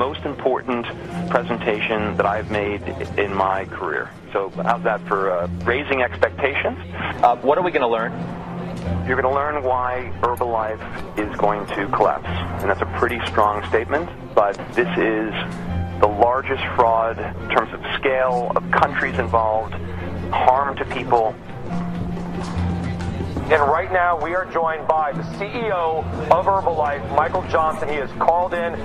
most important presentation that I've made in my career. So how's that for raising expectations? What are we going to learn? You're going to learn why Herbalife is going to collapse. And that's a pretty strong statement, but this is the largest fraud in terms of scale, of countries involved, harm to people. And right now, we are joined by the CEO of Herbalife, Michael Johnson. He has called in.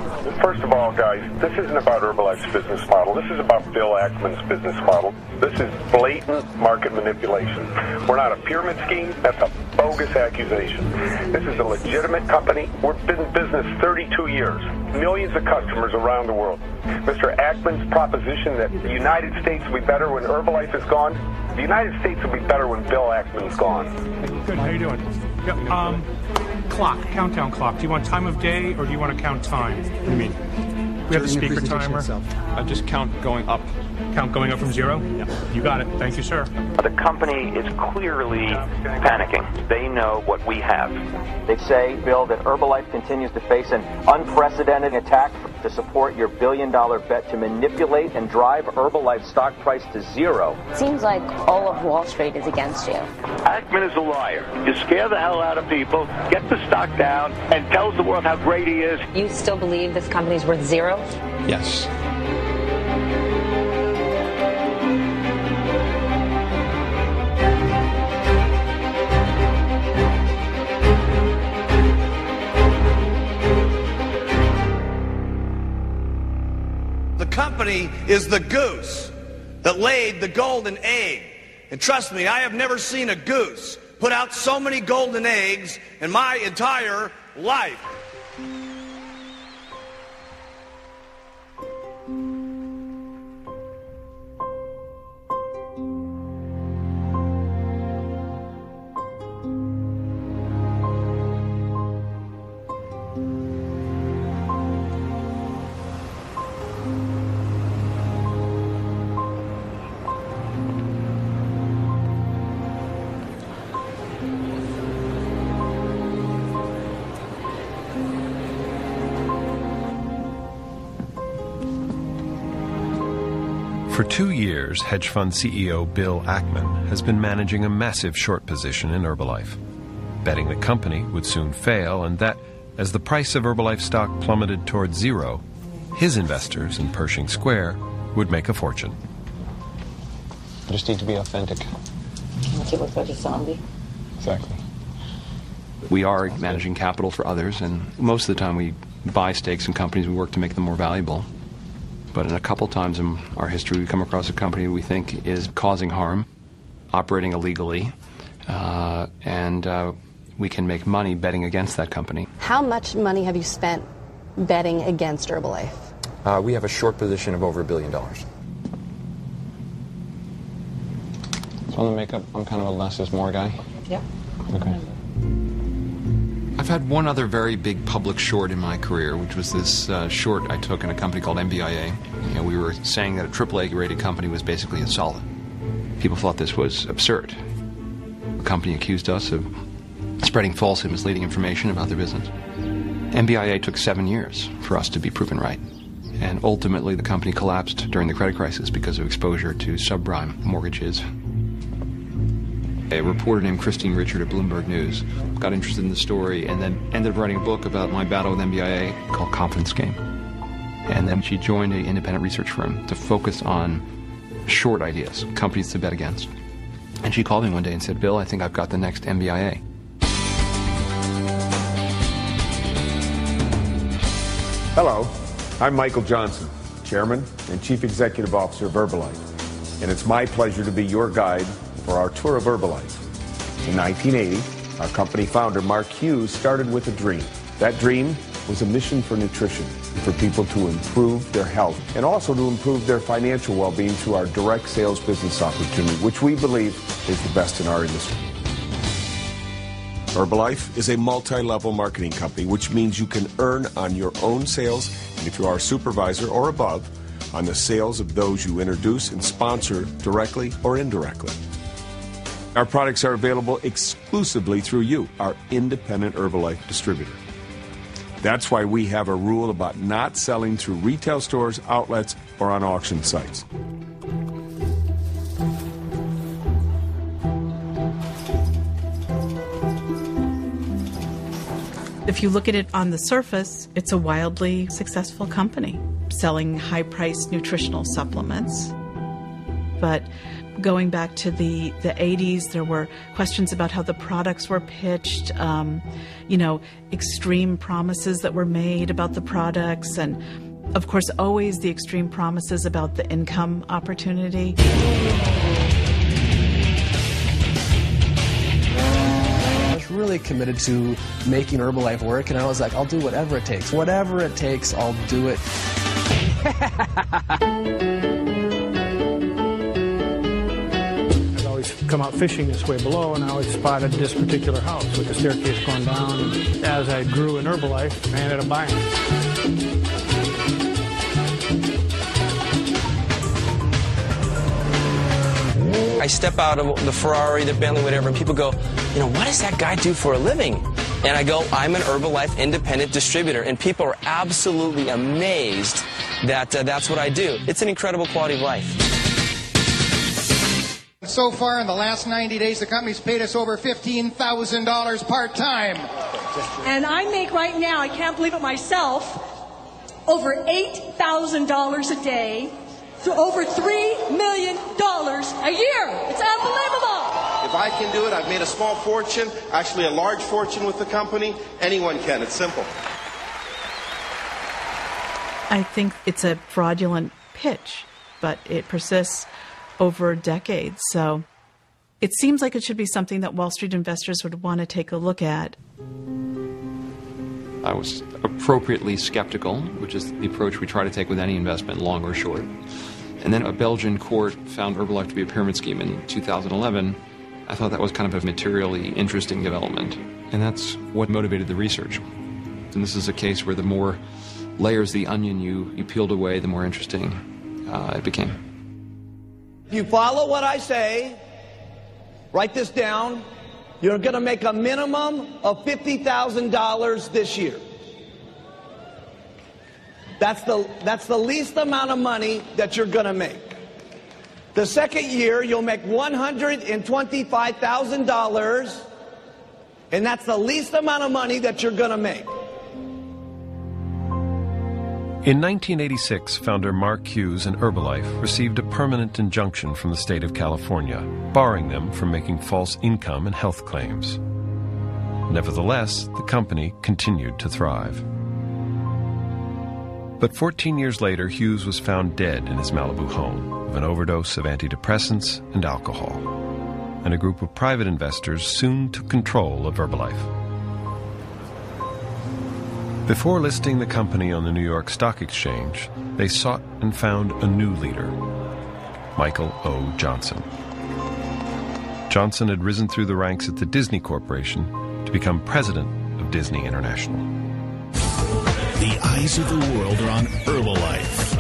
First of all, guys, this isn't about Herbalife's business model. This is about Bill Ackman's business model. This is blatant market manipulation. We're not a pyramid scheme. That's a bogus accusation. This is a legitimate company. We've been in business 32 years. Millions of customers around the world. Mr. Ackman's proposition that the United States will be better when Herbalife is gone, the United States will be better when Bill Ackman's gone. Good, how you doing? Yep, clock, countdown clock. Do you want time of day or do you want to count time? What do you mean? We have the speaker timer. Just count going up. Count going up from 0? Yeah. You got it. Thank you, sir. The company is clearly panicking. They know what we have. They say, Bill, that Herbalife continues to face an unprecedented attack to support your billion-dollar bet to manipulate and drive Herbalife's stock price to 0. Seems like all of Wall Street is against you. Ackman is a liar. You scare the hell out of people, get the stock down, and tells the world how great he is. You still believe this company's worth 0? Yes. The company is the goose that laid the golden egg. And trust me, I have never seen a goose put out so many golden eggs in my entire life. For 2 years, hedge fund CEO Bill Ackman has been managing a massive short position in Herbalife, betting the company would soon fail and that, as the price of Herbalife stock plummeted towards 0, his investors in Pershing Square would make a fortune. I just need to be authentic. Make you look like a zombie. Exactly. We are managing capital for others, and most of the time we buy stakes in companies, we work to make them more valuable. But in a couple times in our history, we come across a company we think is causing harm, operating illegally, and we can make money betting against that company. How much money have you spent betting against Herbalife? We have a short position of over $1 billion. So on the makeup, I'm kind of a less is more guy? Yep. Okay. I've had one other very big public short in my career, which was this short I took in a company called MBIA. You know, we were saying that a AAA rated company was basically a solid. People thought this was absurd. The company accused us of spreading false and misleading information about their business. MBIA took 7 years for us to be proven right. And ultimately the company collapsed during the credit crisis because of exposure to subprime mortgages. A reporter named Christine Richard at Bloomberg News got interested in the story and then ended up writing a book about my battle with MBIA called Confidence Game. And then she joined an independent research firm to focus on short ideas, companies to bet against. And she called me one day and said, Bill, I think I've got the next MBIA. Hello, I'm Michael Johnson, Chairman and Chief Executive Officer of Herbalife. And it's my pleasure to be your guide for our tour of Herbalife. In 1980, our company founder, Mark Hughes, started with a dream. That dream was a mission for nutrition, for people to improve their health and also to improve their financial well-being through our direct sales business opportunity, which we believe is the best in our industry. Herbalife is a multi-level marketing company, which means you can earn on your own sales, and if you are a supervisor or above, on the sales of those you introduce and sponsor directly or indirectly. Our products are available exclusively through you, our independent Herbalife distributor. That's why we have a rule about not selling through retail stores, outlets, or on auction sites. If you look at it on the surface, it's a wildly successful company selling high-priced nutritional supplements. But going back to the 80s, there were questions about how the products were pitched, extreme promises that were made about the products, and of course always the extreme promises about the income opportunity. I was really committed to making Herbalife work, and I was like, I'll do whatever it takes. Whatever it takes, I'll do it. Come out fishing this way below, and I always spotted this particular house with the staircase going down. And as I grew in Herbalife, I ended up buying it. I step out of the Ferrari, the Bentley, whatever, and people go, what does that guy do for a living? And I go, I'm an Herbalife independent distributor, and people are absolutely amazed that that's what I do. It's an incredible quality of life. So far, in the last 90 days, the company's paid us over $15,000 part-time. And I make right now, I can't believe it myself, over $8,000 a day, to over $3 million a year. It's unbelievable. If I can do it, I've made a small fortune, actually a large fortune with the company. Anyone can. It's simple. I think it's a fraudulent pitch, but it persists over decades. So it seems like it should be something that Wall Street investors would want to take a look at. I was appropriately skeptical, which is the approach we try to take with any investment, long or short. And then a Belgian court found Herbalife to be a pyramid scheme in 2011. I thought that was kind of a materially interesting development. And that's what motivated the research. And this is a case where the more layers of the onion you peeled away, the more interesting it became. If you follow what I say, write this down, you're going to make a minimum of $50,000 this year. That's the least amount of money that you're going to make. The second year, you'll make $125,000, and that's the least amount of money that you're going to make. In 1986, founder Mark Hughes and Herbalife received a permanent injunction from the state of California, barring them from making false income and health claims. Nevertheless, the company continued to thrive. But 14 years later, Hughes was found dead in his Malibu home of an overdose of antidepressants and alcohol. And a group of private investors soon took control of Herbalife. Before listing the company on the New York Stock Exchange, they sought and found a new leader, Michael O. Johnson. Johnson had risen through the ranks at the Disney Corporation to become president of Disney International. The eyes of the world are on Herbalife.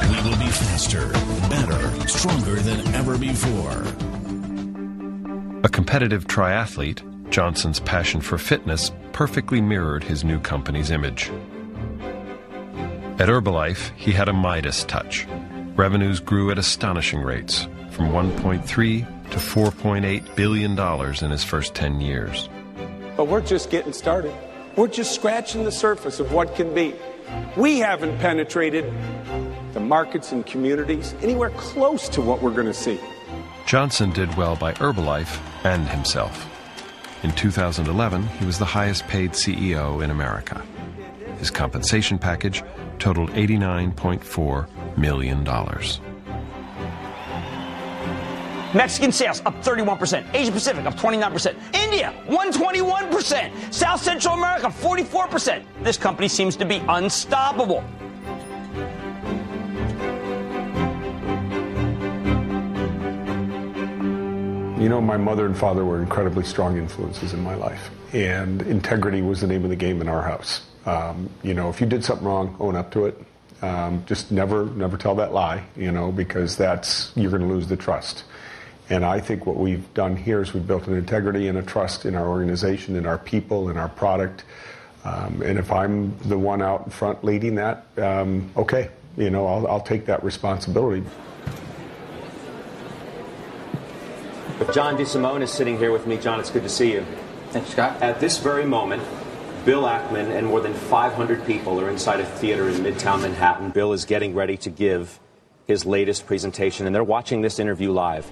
We will be faster, better, stronger than ever before. A competitive triathlete, Johnson's passion for fitness perfectly mirrored his new company's image. At Herbalife, he had a Midas touch. Revenues grew at astonishing rates, from $1.3 to $4.8 billion in his first 10 years. But we're just getting started. We're just scratching the surface of what can be. We haven't penetrated the markets and communities anywhere close to what we're going to see. Johnson did well by Herbalife and himself. In 2011, he was the highest paid CEO in America. His compensation package totaled $89.4 million. Mexican sales up 31%. Asia Pacific up 29%. India 121%. South Central America 44%. This company seems to be unstoppable. My mother and father were incredibly strong influences in my life, and integrity was the name of the game in our house. If you did something wrong, own up to it. Just never tell that lie, because you're going to lose the trust. And I think what we've done here is we've built an integrity and a trust in our organization, in our people, in our product, And if I'm the one out in front leading that, okay, I'll take that responsibility. John DeSimone is sitting here with me. John, it's good to see you. Thanks, Scott. At this very moment, Bill Ackman and more than 500 people are inside a theater in Midtown Manhattan. Bill is getting ready to give his latest presentation, and they're watching this interview live.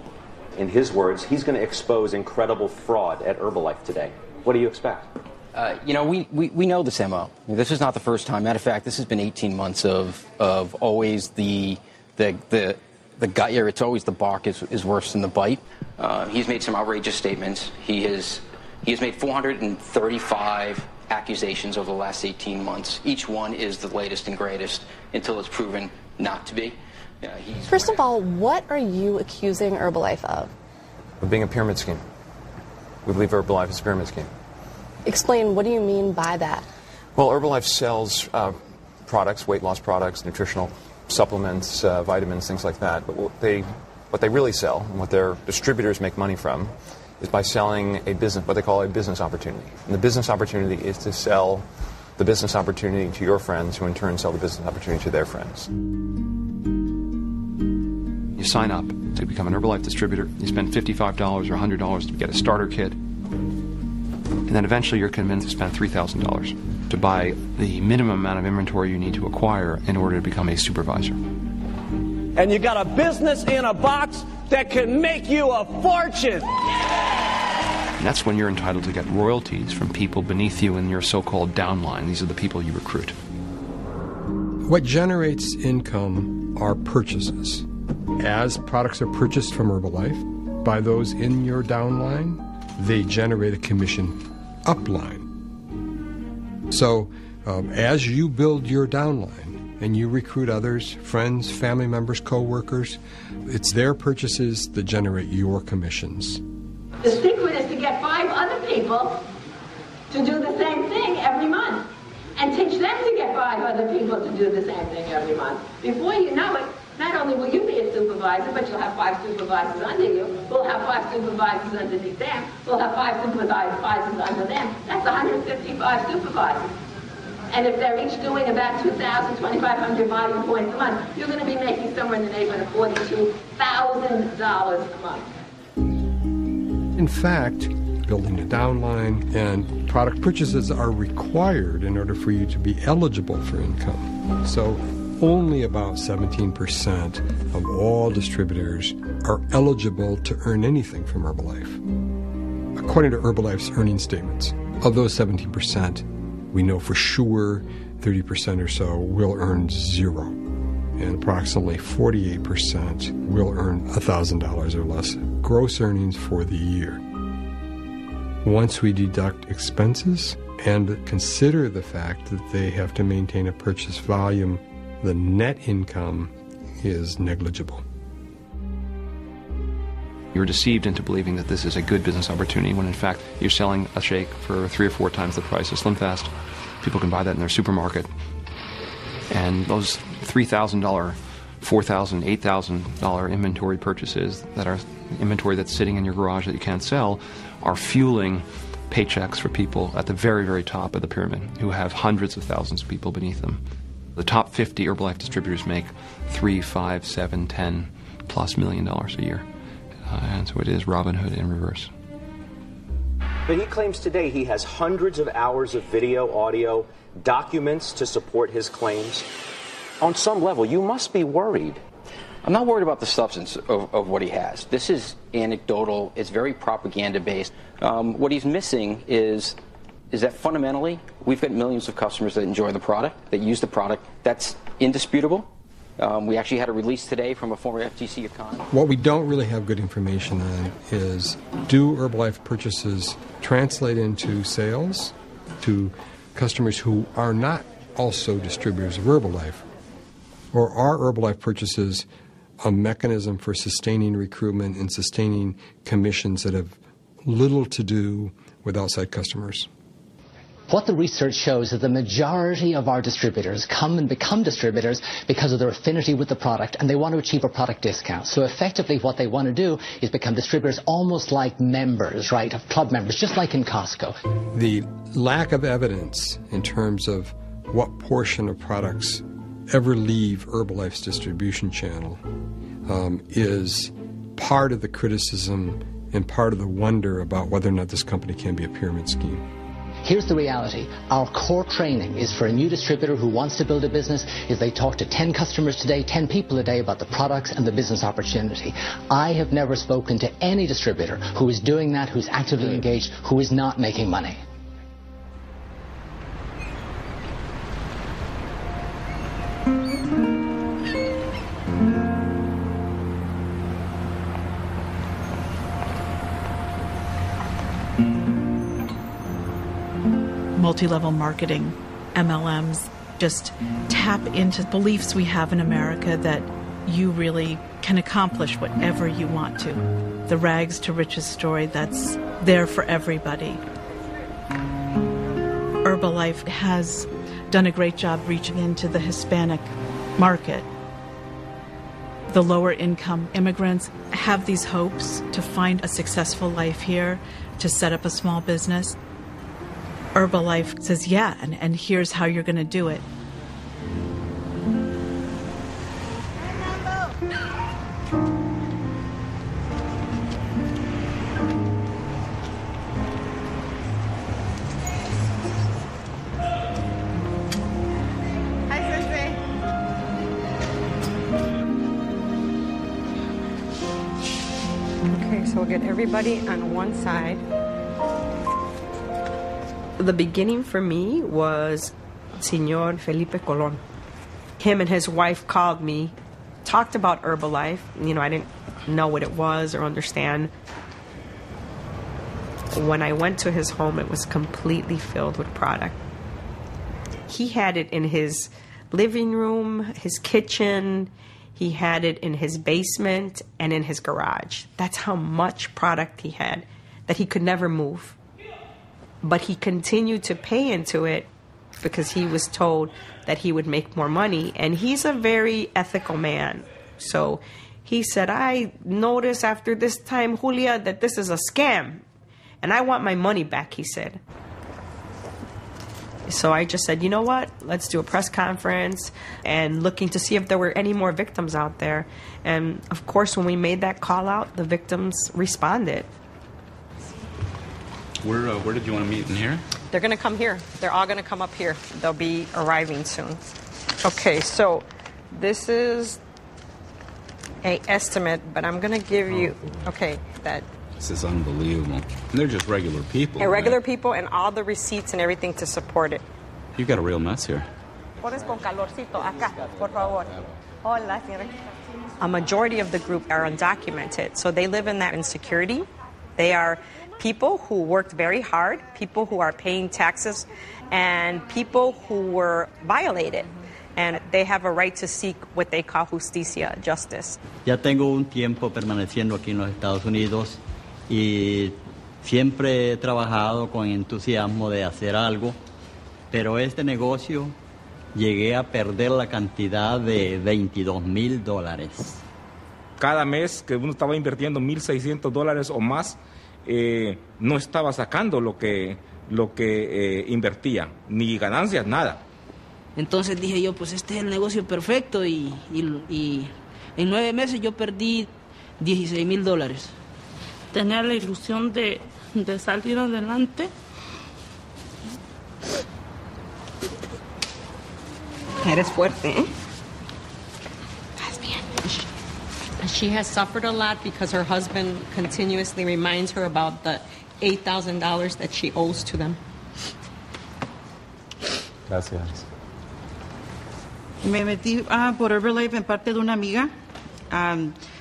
In his words, he's going to expose incredible fraud at Herbalife today. What do you expect? We know this MO. This is not the first time. Matter of fact, this has been 18 months of always the gut here. It's always the bark is worse than the bite. He's made some outrageous statements. He has made 435 accusations over the last 18 months. Each one is the latest and greatest until it's proven not to be. First of all, what are you accusing Herbalife of? Of being a pyramid scheme. We believe Herbalife is a pyramid scheme. Explain, what do you mean by that? Well, Herbalife sells products, weight loss products, nutritional supplements, vitamins, things like that. But what they really sell, and what their distributors make money from, is by selling what they call a business opportunity. And the business opportunity is to sell the business opportunity to your friends, who in turn sell the business opportunity to their friends. You sign up to become an Herbalife distributor. You spend $55 or $100 to get a starter kit. And then eventually you're convinced to spend $3,000 to buy the minimum amount of inventory you need to acquire in order to become a supervisor. And you got a business in a box that can make you a fortune. And that's when you're entitled to get royalties from people beneath you in your so-called downline. These are the people you recruit. What generates income are purchases. As products are purchased from Herbalife by those in your downline, they generate a commission upline. So as you build your downline and you recruit others, friends, family members, co-workers, it's their purchases that generate your commissions. The secret is to get 5 other people to do the same thing every month and teach them to get 5 other people to do the same thing every month. Before you know it, not only will you be a supervisor, but you'll have 5 supervisors under you. We'll have 5 supervisors underneath them. We'll have 5 supervisors under them. That's 155 supervisors. And if they're each doing about 2,000, 2,500 volume points a month, you're going to be making somewhere in the neighborhood of $42,000 a month. In fact, building a downline and product purchases are required in order for you to be eligible for income. So only about 17% of all distributors are eligible to earn anything from Herbalife. According to Herbalife's earnings statements, of those 17%, we know for sure 30% or so will earn zero, and approximately 48% will earn $1,000 or less gross earnings for the year. Once we deduct expenses and consider the fact that they have to maintain a purchase volume, the net income is negligible. You're deceived into believing that this is a good business opportunity when in fact you're selling a shake for 3 or 4 times the price of Slim Fast. People can buy that in their supermarket. And those $3,000, $4,000, $8,000 inventory purchases that are inventory that's sitting in your garage that you can't sell are fueling paychecks for people at the very, very top of the pyramid who have hundreds of thousands of people beneath them. The top 50 Herbalife distributors make $3, $5, $7, $10+ million a year. And so it is Robin Hood in reverse. But he claims today he has hundreds of hours of video, audio, documents to support his claims. On some level, you must be worried. I'm not worried about the substance of what he has. This is anecdotal. It's very propaganda-based. What he's missing is that fundamentally, we've got millions of customers that enjoy the product, that use the product. That's indisputable. We actually had a release today from a former FTC econ. What we don't really have good information on is, do Herbalife purchases translate into sales to customers who are not also distributors of Herbalife? Or are Herbalife purchases a mechanism for sustaining recruitment and sustaining commissions that have little to do with outside customers? What the research shows is the majority of our distributors come and become distributors because of their affinity with the product, and they want to achieve a product discount. So effectively what they want to do is become distributors almost like members, right, of club members, just like in Costco. The lack of evidence in terms of what portion of products ever leave Herbalife's distribution channel is part of the criticism and part of the wonder about whether or not this company can be a pyramid scheme. Here's the reality. Our core training is for a new distributor who wants to build a business is they talk to 10 customers today, 10 people a day about the products and the business opportunity. I have never spoken to any distributor who is doing that, who's actively engaged, who is not making money. Multi-level marketing, MLMs, just tap into beliefs we have in America that you really can accomplish whatever you want to. The rags to riches story that's there for everybody. Herbalife has done a great job reaching into the Hispanic market. The lower income immigrants have these hopes to find a successful life here, to set up a small business. Herbalife says, yeah, and here's how you're going to do it. Okay, so we'll get everybody on one side. The beginning for me was Señor Felipe Colón. Him and his wife called me, talked about Herbalife. You know, I didn't know what it was or understand. When I went to his home, it was completely filled with product. He had it in his living room, his kitchen. He had it in his basement and in his garage. That's how much product he had that he could never move. But he continued to pay into it because he was told that he would make more money. And he's a very ethical man. So he said, I notice after this time, Julia, that this is a scam. And I want my money back, he said. So I just said, you know what? Let's do a press conference and looking to see if there were any more victims out there. And of course, when we made that call out, the victims responded. Where did you want to meet? In here? They're going to come here. They're all going to come up here. They'll be arriving soon. Okay, so this is an estimate, but I'm going to give you, okay, that. This is unbelievable. And they're just regular people. And regular people and all the receipts and everything to support it. You've got a real mess here. A majority of the group are undocumented, so they live in that insecurity. They are people who worked very hard, people who are paying taxes, and people who were violated. And they have a right to seek what they call justicia, justice. Ya tengo un tiempo permaneciendo aquí en los Estados Unidos y siempre he trabajado con entusiasmo de hacer algo, pero este negocio llegué a perder la cantidad de $22,000. Cada mes que uno estaba invirtiendo $1,600 o más, no estaba sacando lo que invertía, ni ganancias, nada. Entonces dije yo, pues este es el negocio perfecto y en 9 meses yo perdí $16,000. Tenía la ilusión de salir adelante. Eres fuerte, ¿eh? She has suffered a lot because her husband continuously reminds her about the $8,000 that she owes to them. Gracias. Me metí por Herbalife en parte de una amiga.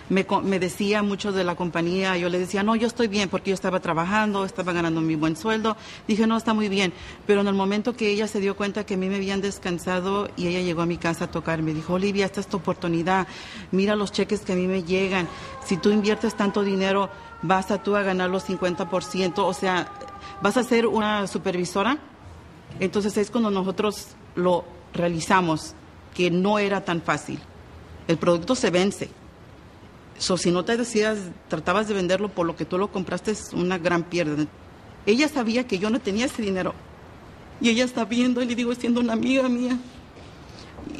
Me decía mucho de la compañía. Yo le decía, no, yo estoy bien porque yo estaba trabajando, estaba ganando mi buen sueldo. Dije, no, está muy bien. Pero en el momento que ella se dio cuenta que a mí me habían descansado y ella llegó a mi casa a tocar, me dijo, Olivia, esta es tu oportunidad. Mira los cheques que a mí me llegan. Si tú inviertes tanto dinero, vas tú a ganar los 50%. O sea, vas a ser una supervisora Entonces es cuando nosotros lo realizamos, que no era tan fácil. El producto se vence. Si no te decías, tratabas de venderlo por lo que tú lo compraste, es una gran pérdida. Ella sabía que yo no tenía ese dinero. Y ella está viendo, y le digo, siendo una amiga mía.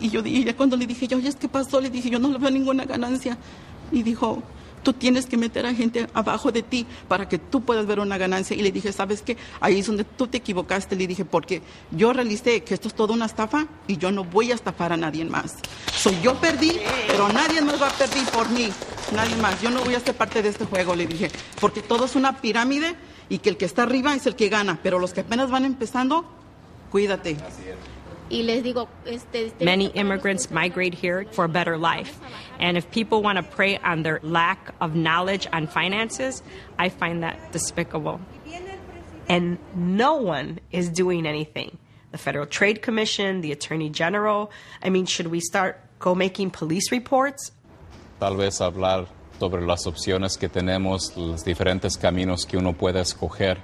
Y yo dije, cuando le dije, oye, ¿qué pasó? Le dije, yo no le veo ninguna ganancia. Y dijo, tú tienes que meter a gente abajo de ti para que tú puedas ver una ganancia. Y le dije, ¿sabes qué? Ahí es donde tú te equivocaste. Le dije, porque yo realicé que esto es toda una estafa y yo no voy a estafar a nadie más. Yo perdí, pero nadie más va a perder por mí. Nadie más. Yo no voy a ser parte de este juego, le dije. Porque todo es una pirámide y que el que está arriba es el que gana. Pero los que apenas van empezando, cuídate. Y les digo, Many immigrants migrate here for a better life. And if people want to prey on their lack of knowledge on finances, I find that despicable. And no one is doing anything. The Federal Trade Commission, the Attorney General. I mean, should we start making police reports? Tal vez hablar sobre las opciones que tenemos, los diferentes caminos que uno puede escoger.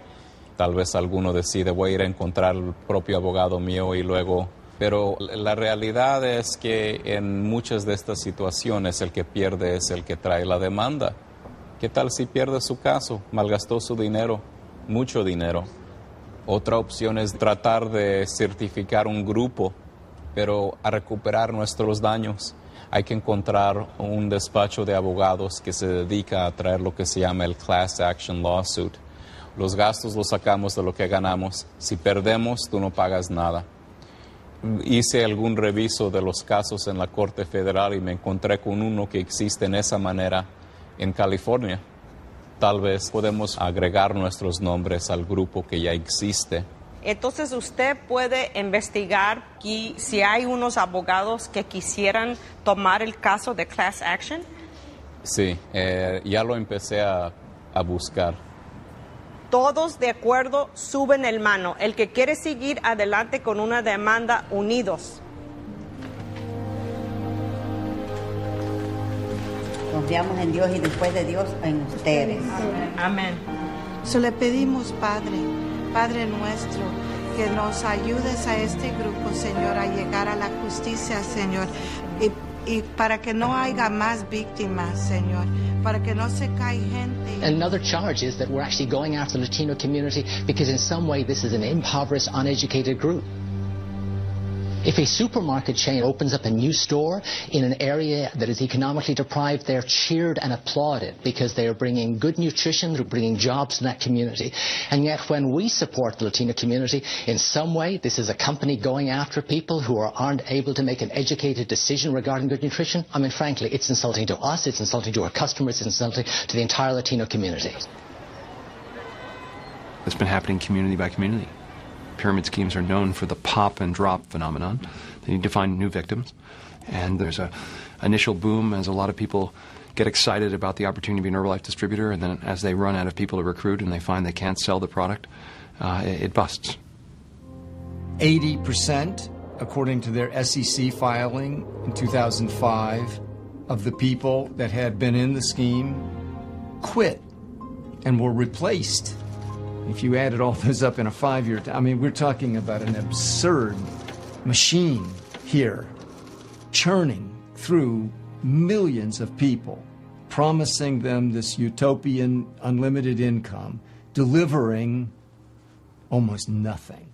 Tal vez alguno decide, voy a ir a encontrar el propio abogado mío y luego... Pero la realidad es que en muchas de estas situaciones el que pierde es el que trae la demanda. ¿Qué tal si pierde su caso? Malgastó su dinero, mucho dinero. Otra opción es tratar de certificar un grupo, pero a recuperar nuestros daños. Hay que encontrar un despacho de abogados que se dedica a traer lo que se llama el Class Action Lawsuit. Los gastos los sacamos de lo que ganamos. Si perdemos, tú no pagas nada. Hice algún reviso de los casos en la Corte Federal y me encontré con uno que existe en esa manera en California. Tal vez podemos agregar nuestros nombres al grupo que ya existe. Entonces usted puede investigar si hay unos abogados que quisieran tomar el caso de class action. Sí, ya lo empecé a buscar. Todos de acuerdo, suben el mano. El que quiere seguir adelante con una demanda, unidos. Confiamos en Dios y después de Dios en ustedes. Amén. Le pedimos, Padre nuestro, que nos ayudes a este grupo, Señor, a llegar a la justicia, Señor, y para que no haya más víctimas, Señor, para que no se caiga gente. Another charge is that we're actually going after the Latino community because in some way this is an impoverished, uneducated group. If a supermarket chain opens up a new store in an area that is economically deprived, they're cheered and applauded because they are bringing good nutrition, they're bringing jobs in that community. And yet when we support the Latino community, in some way this is a company going after people who aren't able to make an educated decision regarding good nutrition. I mean, frankly, it's insulting to us, it's insulting to our customers, it's insulting to the entire Latino community. It's been happening community by community. Pyramid schemes are known for the pop and drop phenomenon. They need to find new victims. And there's an initial boom as a lot of people get excited about the opportunity to be an Herbalife distributor, and then as they run out of people to recruit and they find they can't sell the product, it busts. 80%, according to their SEC filing in 2005, of the people that had been in the scheme quit and were replaced. If you added all those up in a 5-year time, I mean, we're talking about an absurd machine here, churning through millions of people, promising them this utopian unlimited income, delivering almost nothing.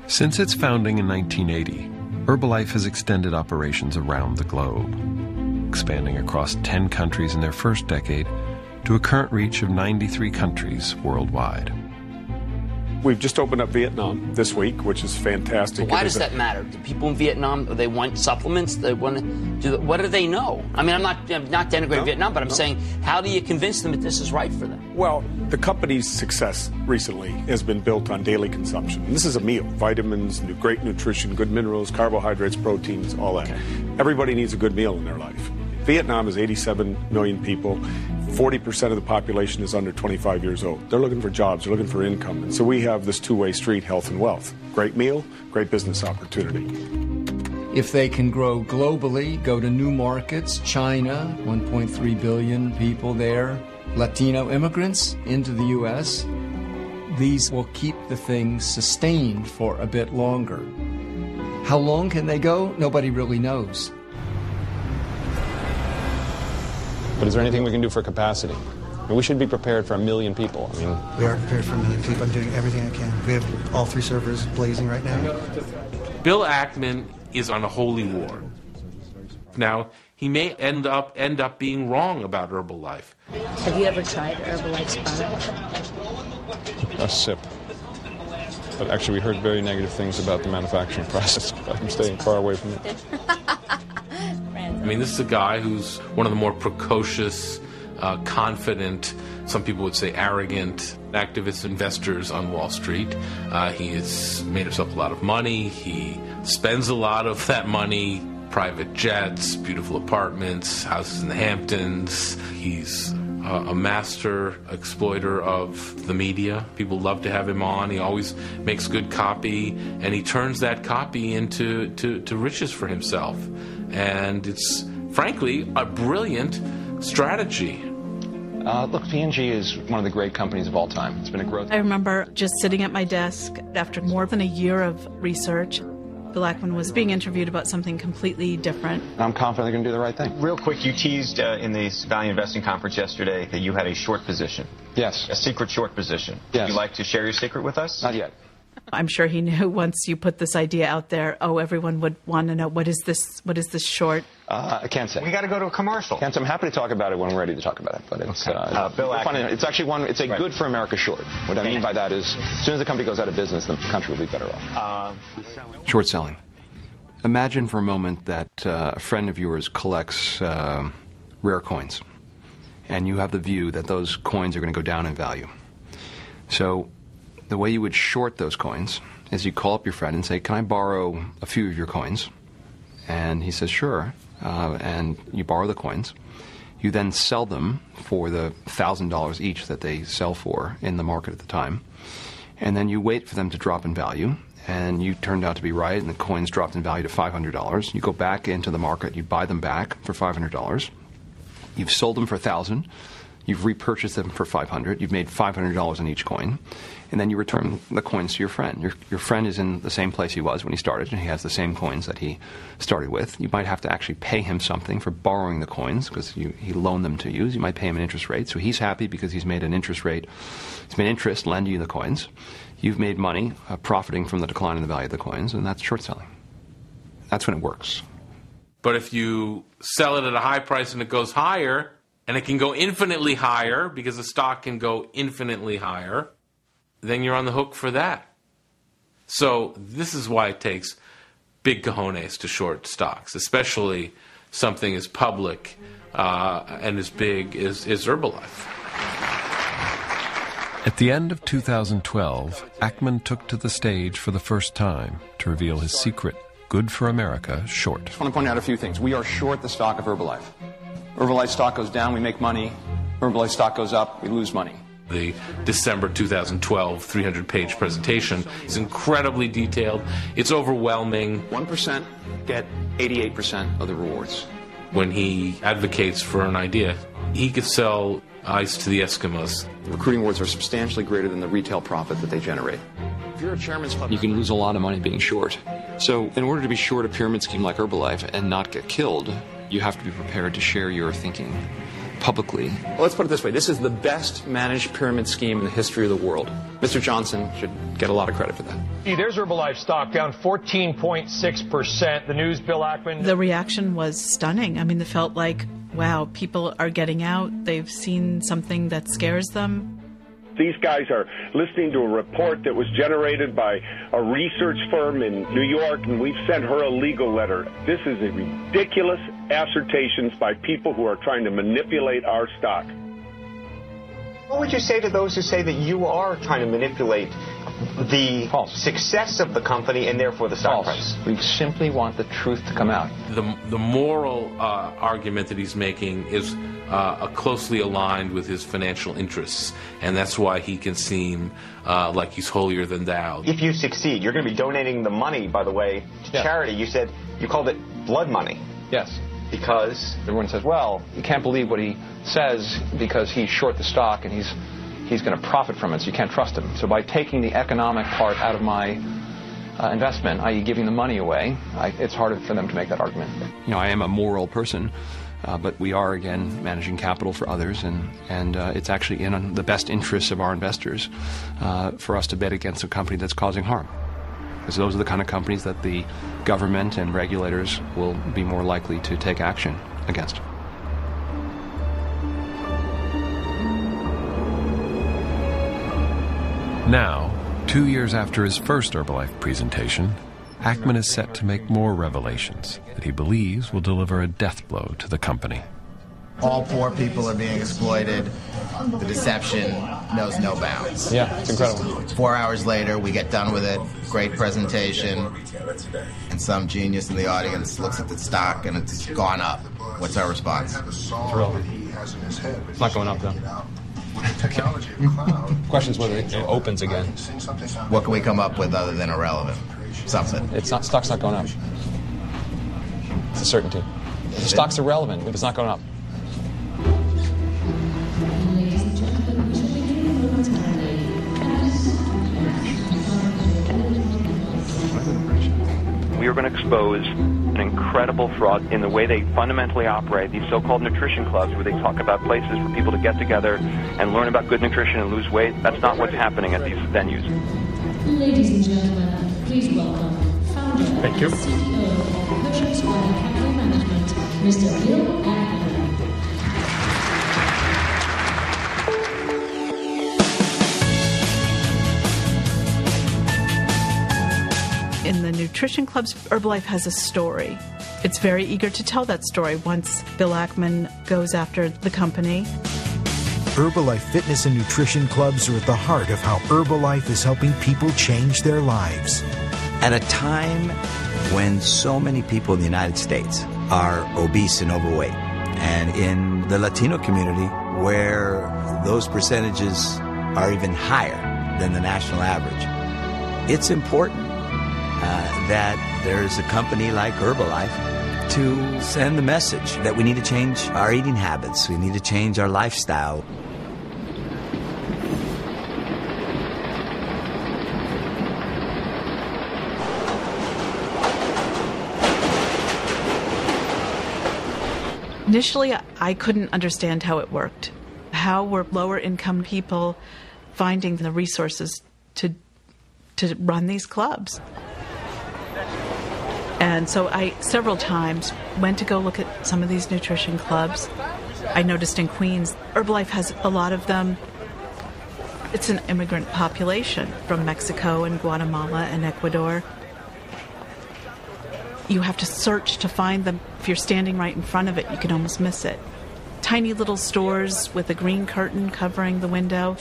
Since its founding in 1980, Herbalife has extended operations around the globe, expanding across 10 countries in their first decade to a current reach of 93 countries worldwide. We've just opened up Vietnam this week, which is fantastic. So why does that matter? Do people in Vietnam, they want supplements? They want to what do they know? I mean, I'm not denigrating Vietnam, but I'm saying, how do you convince them that this is right for them? Well, the company's success recently has been built on daily consumption. And this is a meal: vitamins, great nutrition, good minerals, carbohydrates, proteins, all that. Okay. Everybody needs a good meal in their life. Vietnam is 87 million people. 40% of the population is under 25 years old. They're looking for jobs, they're looking for income. And so we have this two-way street, health and wealth. Great meal, great business opportunity. If they can grow globally, go to new markets, China, 1.3 billion people there, Latino immigrants into the U.S., these will keep the thing sustained for a bit longer. How long can they go? Nobody really knows. But is there anything we can do for capacity? I mean, we should be prepared for 1 million people. I mean, we are prepared for 1 million people. I'm doing everything I can. We have all 3 servers blazing right now. Bill Ackman is on a holy war. Now, he may end up being wrong about Herbalife. Have you ever tried Herbalife's product? A sip. But actually, we heard very negative things about the manufacturing process. I'm staying far away from it. I mean, this is a guy who's one of the more precocious, confident, some people would say arrogant, activist investors on Wall Street. He has made himself a lot of money. He spends a lot of that money, private jets, beautiful apartments, houses in the Hamptons. He's a master exploiter of the media. People love to have him on. He always makes good copy, and he turns that copy into riches for himself. And it's, frankly, a brilliant strategy. Look, P&G is one of the great companies of all time. It's been a growth. I remember just sitting at my desk after more than a year of research. Bill Ackman was being interviewed about something completely different. I'm confident they're going to do the right thing. Real quick, you teased in the Value Investing Conference yesterday that you had a short position. Yes. A secret short position. Yes. Would you like to share your secret with us? Not yet. I'm sure he knew once you put this idea out there, everyone would want to know, what is this short? I can't say. We got to go to a commercial. Can't say. I'm happy to talk about it when we're ready to talk about it. But it's, Bill Ackman. It's actually it's a good for America short. What I mean by that is, as soon as the company goes out of business, the country will be better off. Short selling. Imagine for a moment that a friend of yours collects rare coins, and you have the view that those coins are going to go down in value. So the way you would short those coins is you call up your friend and say, can I borrow a few of your coins? And he says, sure. And you borrow the coins. You then sell them for the $1,000 each that they sell for in the market at the time. And then you wait for them to drop in value. And you turned out to be right, and the coins dropped in value to $500. You go back into the market, you buy them back for $500. You've sold them for $1,000. You've repurchased them for $500. You've made $500 on each coin. And then you return the coins to your friend. Your friend is in the same place he was when he started, and he has the same coins that he started with. You might have to actually pay him something for borrowing the coins because he loaned them to you. You might pay him an interest rate. So he's happy because he's made an interest rate. He's made interest lending you the coins. You've made money profiting from the decline in the value of the coins, and that's short selling. That's when it works. But if you sell it at a high price and it goes higher, and it can go infinitely higher because the stock can go infinitely higher, then you're on the hook for that. So this is why it takes big cojones to short stocks, especially something as public and as big as Herbalife. At the end of 2012, Ackman took to the stage for the first time to reveal his secret, good for America, short. I want to point out a few things. We are short the stock of Herbalife. Herbalife stock goes down, we make money. Herbalife stock goes up, we lose money. The December 2012 300-page presentation is incredibly detailed. It's overwhelming. 1% get 88% of the rewards. When he advocates for an idea, he could sell ice to the Eskimos. The recruiting rewards are substantially greater than the retail profit that they generate. If you're a chairman's club, you can lose a lot of money being short. So in order to be short a pyramid scheme like Herbalife and not get killed, you have to be prepared to share your thinking publicly. Well, let's put it this way. This is the best managed pyramid scheme in the history of the world. Mr. Johnson should get a lot of credit for that. There's Herbalife stock down 14.6%. The news, Bill Ackman. The reaction was stunning. I mean, it felt like, wow, people are getting out. They've seen something that scares them. These guys are listening to a report that was generated by a research firm in New York, and we've sent her a legal letter. This is a ridiculous assertions by people who are trying to manipulate our stock. What would you say to those who say that you are trying to manipulate the success of the company and therefore the stock price? We simply want the truth to come out. The moral argument that he's making is closely aligned with his financial interests, and that's why he can seem like he's holier than thou. If you succeed, you're going to be donating the money, by the way, to charity. You said you called it blood money. Yes. Because everyone says, well, you can't believe what he says because he's short the stock and he's going to profit from it, so you can't trust him. So by taking the economic part out of my investment, i.e. giving the money away, it's harder for them to make that argument. You know, I am a moral person, but we are, again, managing capital for others, and it's actually in the best interests of our investors for us to bet against a company that's causing harm. Because those are the kind of companies that the government and regulators will be more likely to take action against. Now, 2 years after his first Herbalife presentation, Ackman is set to make more revelations that he believes will deliver a death blow to the company. All poor people are being exploited. The deception knows no bounds. Yeah, it's incredible. 4 hours later, we get done with it. Great presentation. And some genius in the audience looks at the stock and it's gone up. What's our response? Thrilled. It's not going up, though. Okay. Question's whether it opens again. What can we come up with other than irrelevant? Something. Stock's not going up. It's a certainty. The stock's irrelevant if it's not going up. We are going to expose an incredible fraud in the way they fundamentally operate, these so-called nutrition clubs where they talk about places for people to get together and learn about good nutrition and lose weight. That's not what's happening at these venues. Ladies and gentlemen, please welcome founder and CEO of Herbalife Capital Management, Mr. Bill Ackman. In the nutrition clubs, Herbalife has a story. It's very eager to tell that story once Bill Ackman goes after the company. Herbalife Fitness and Nutrition Clubs are at the heart of how Herbalife is helping people change their lives. At a time when so many people in the United States are obese and overweight, and in the Latino community where those percentages are even higher than the national average, it's important that there's a company like Herbalife to send the message that we need to change our eating habits, we need to change our lifestyle. Initially, I couldn't understand how it worked. How were lower income people finding the resources to run these clubs? And so I several times went to go look at some of these nutrition clubs. I noticed in Queens, Herbalife has a lot of them. It's an immigrant population from Mexico and Guatemala and Ecuador. You have to search to find them. If you're standing right in front of it, you can almost miss it. Tiny little stores with a green curtain covering the window.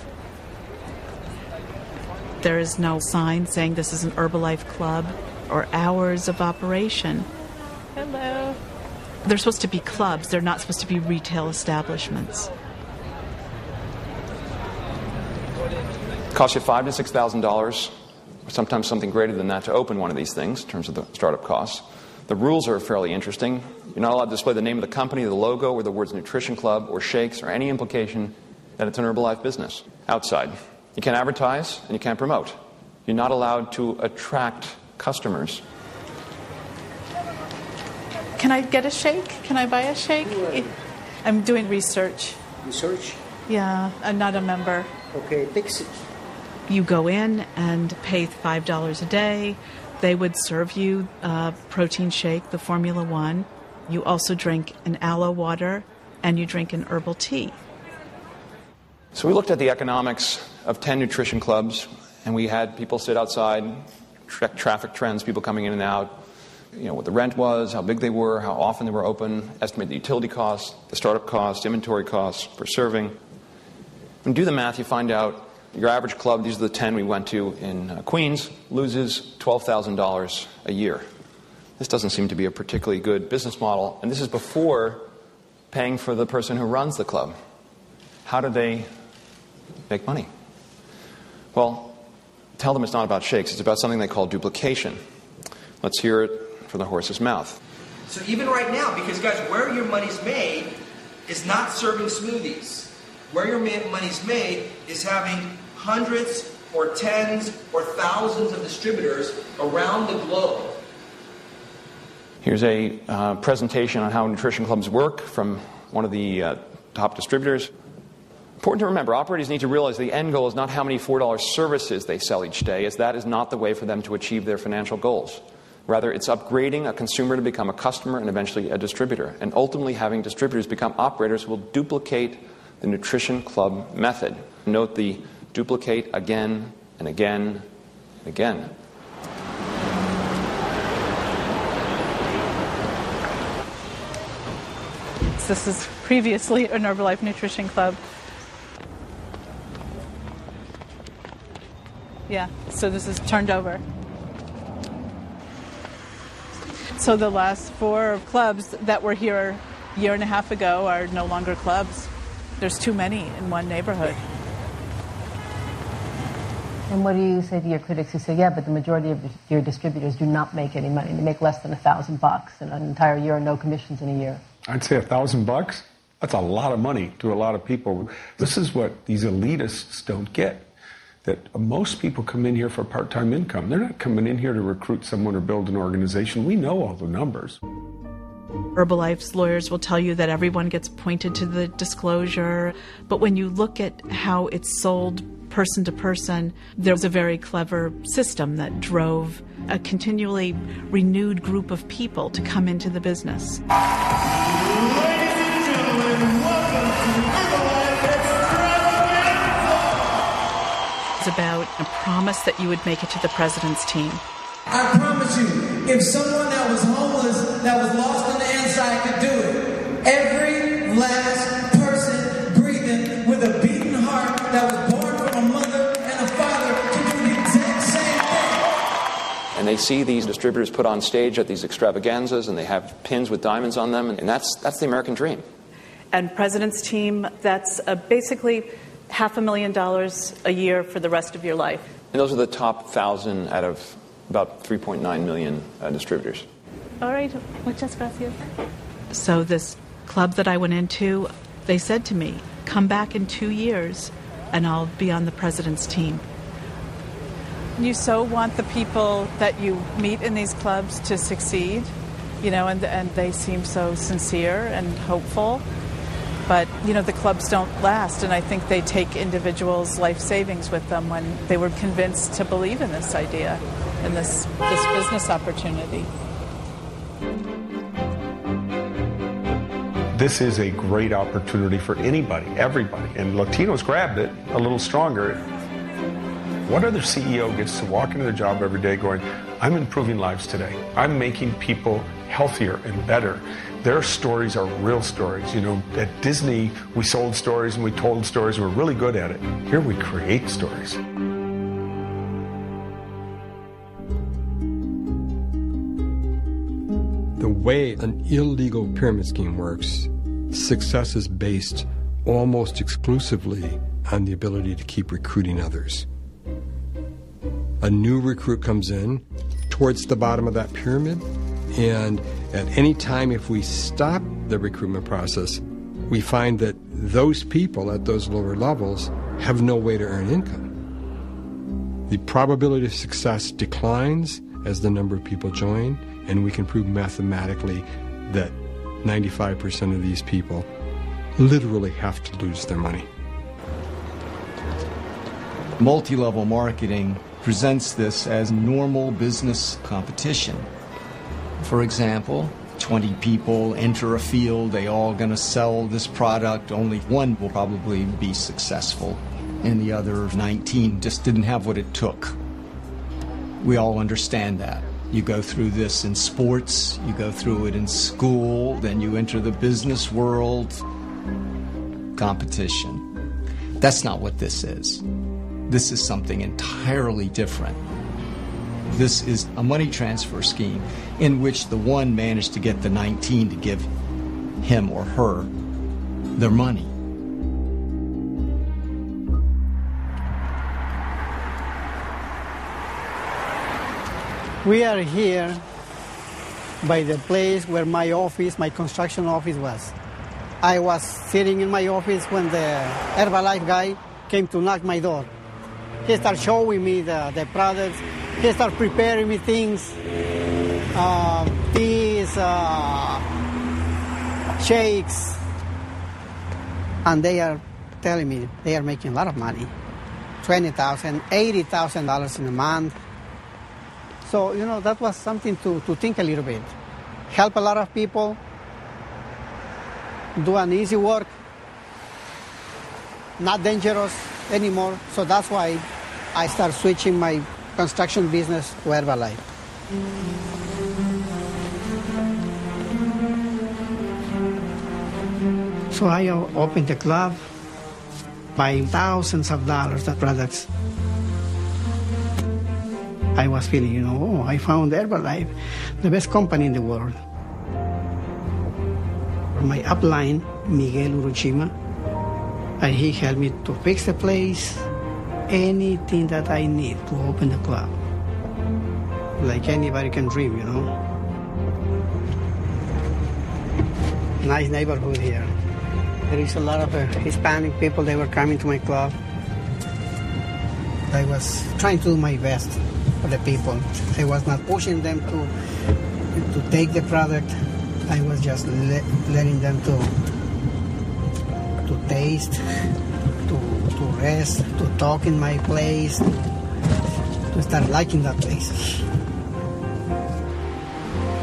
There is no sign saying this is an Herbalife club or hours of operation. Hello. They're supposed to be clubs. They're not supposed to be retail establishments. It costs you $5,000 to $6,000, or sometimes something greater than that, to open one of these things in terms of the startup costs. The rules are fairly interesting. You're not allowed to display the name of the company, the logo, or the words nutrition club or shakes, or any implication that it's an Herbalife business outside. You can't advertise and you can't promote. You're not allowed to attract customers. Can I get a shake? Can I buy a shake? I'm doing research. Research? Yeah, I'm not a member. Okay, fix it. You go in and pay $5 a day. They would serve you a protein shake, the Formula One. You also drink an aloe water, and you drink an herbal tea. So we looked at the economics of 10 nutrition clubs, and we had people sit outside, check traffic trends, people coming in and out, what the rent was, how big they were, how often they were open, estimate the utility costs, the startup costs, inventory costs per serving. When you do the math, you find out your average club, these are the 10 we went to in Queens, loses $12,000 a year. This doesn't seem to be a particularly good business model, and this is before paying for the person who runs the club. How do they make money? Well, tell them it's not about shakes. It's about something they call duplication. Let's hear it from the horse's mouth. So even right now, because guys, where your money's made is not serving smoothies. where your money's made is having hundreds or tens or thousands of distributors around the globe. Here's a presentation on how nutrition clubs work from one of the top distributors. Important to remember, operators need to realize the end goal is not how many $4 services they sell each day, as that is not the way for them to achieve their financial goals. Rather, it's upgrading a consumer to become a customer and eventually a distributor, and ultimately having distributors become operators who will duplicate the nutrition club method. Note the duplicate again and again and again. This is previously an Herbalife Nutrition Club. Yeah, so this is turned over. So the last 4 clubs that were here a year and a half ago are no longer clubs. There's too many in one neighborhood. And what do you say to your critics who say, yeah, but the majority of your distributors do not make any money. They make less than $1,000 in an entire year and no commissions in a year. I'd say $1,000. That's a lot of money to a lot of people. This is what these elitists don't get. That most people come in here for part-time income. They're not coming in here to recruit someone or build an organization. We know all the numbers. Herbalife's lawyers will tell you that everyone gets pointed to the disclosure, but when you look at how it's sold person to person, there's a very clever system that drove a continually renewed group of people to come into the business. Ladies and gentlemen, welcome to Herbalife Extravaganza! It's about a promise that you would make it to the president's team. I promise you, if someone that was homeless, that was lost on the inside could do it, every last person breathing with a beating heart that was born from a mother and a father could do the exact same thing. And they see these distributors put on stage at these extravaganzas, and they have pins with diamonds on them, and that's the American dream. And president's team, that's basically $500,000 a year for the rest of your life. And those are the top 1,000 out of about 3.9 million distributors. All right, muchas gracias. So this club that I went into, they said to me, come back in 2 years and I'll be on the president's team. You so want the people that you meet in these clubs to succeed, you know, and they seem so sincere and hopeful. But, you know, the clubs don't last, and I think they take individuals' life savings with them when they were convinced to believe in this idea and this business opportunity. This is a great opportunity for anybody, everybody, and Latinos grabbed it a little stronger. What other CEO gets to walk into their job every day going, I'm improving lives today. I'm making people healthier and better. Their stories are real stories. You know, at Disney, we sold stories and we told stories. We're really good at it. Here we create stories. The way an illegal pyramid scheme works, success is based almost exclusively on the ability to keep recruiting others. A new recruit comes in towards the bottom of that pyramid, and at any time if we stop the recruitment process, we find that those people at those lower levels have no way to earn income. The probability of success declines as the number of people join, and we can prove mathematically that 95% of these people literally have to lose their money. Multi-level marketing presents this as normal business competition. For example, 20 people enter a field, they all going to sell this product, only one will probably be successful, and the other 19 just didn't have what it took. We all understand that. You go through this in sports, you go through it in school, then you enter the business world. Competition. That's not what this is. This is something entirely different. This is a money transfer scheme in which the one managed to get the 19 to give him or her their money. We are here by the place where my office, my construction office was. I was sitting in my office when the Herbalife guy came to knock my door. He started showing me the products. He started preparing me things, teas, shakes. And they are telling me they are making a lot of money, $20,000, $80,000 in a month. So, that was something to think a little bit. Help a lot of people, do an easy work, not dangerous anymore. So that's why I started switching my construction business to Herbalife. So I opened the club, buying thousands of dollars of products. I was feeling, I found Herbalife, the best company in the world. My upline, Miguel Uruchima, and he helped me to fix the place, anything that I need to open the club. Like anybody can dream, Nice neighborhood here. There is a lot of Hispanic people, they were coming to my club. I was trying to do my best for the people. I was not pushing them to take the product. I was just letting them to taste, to rest, to talk in my place, to start liking that place.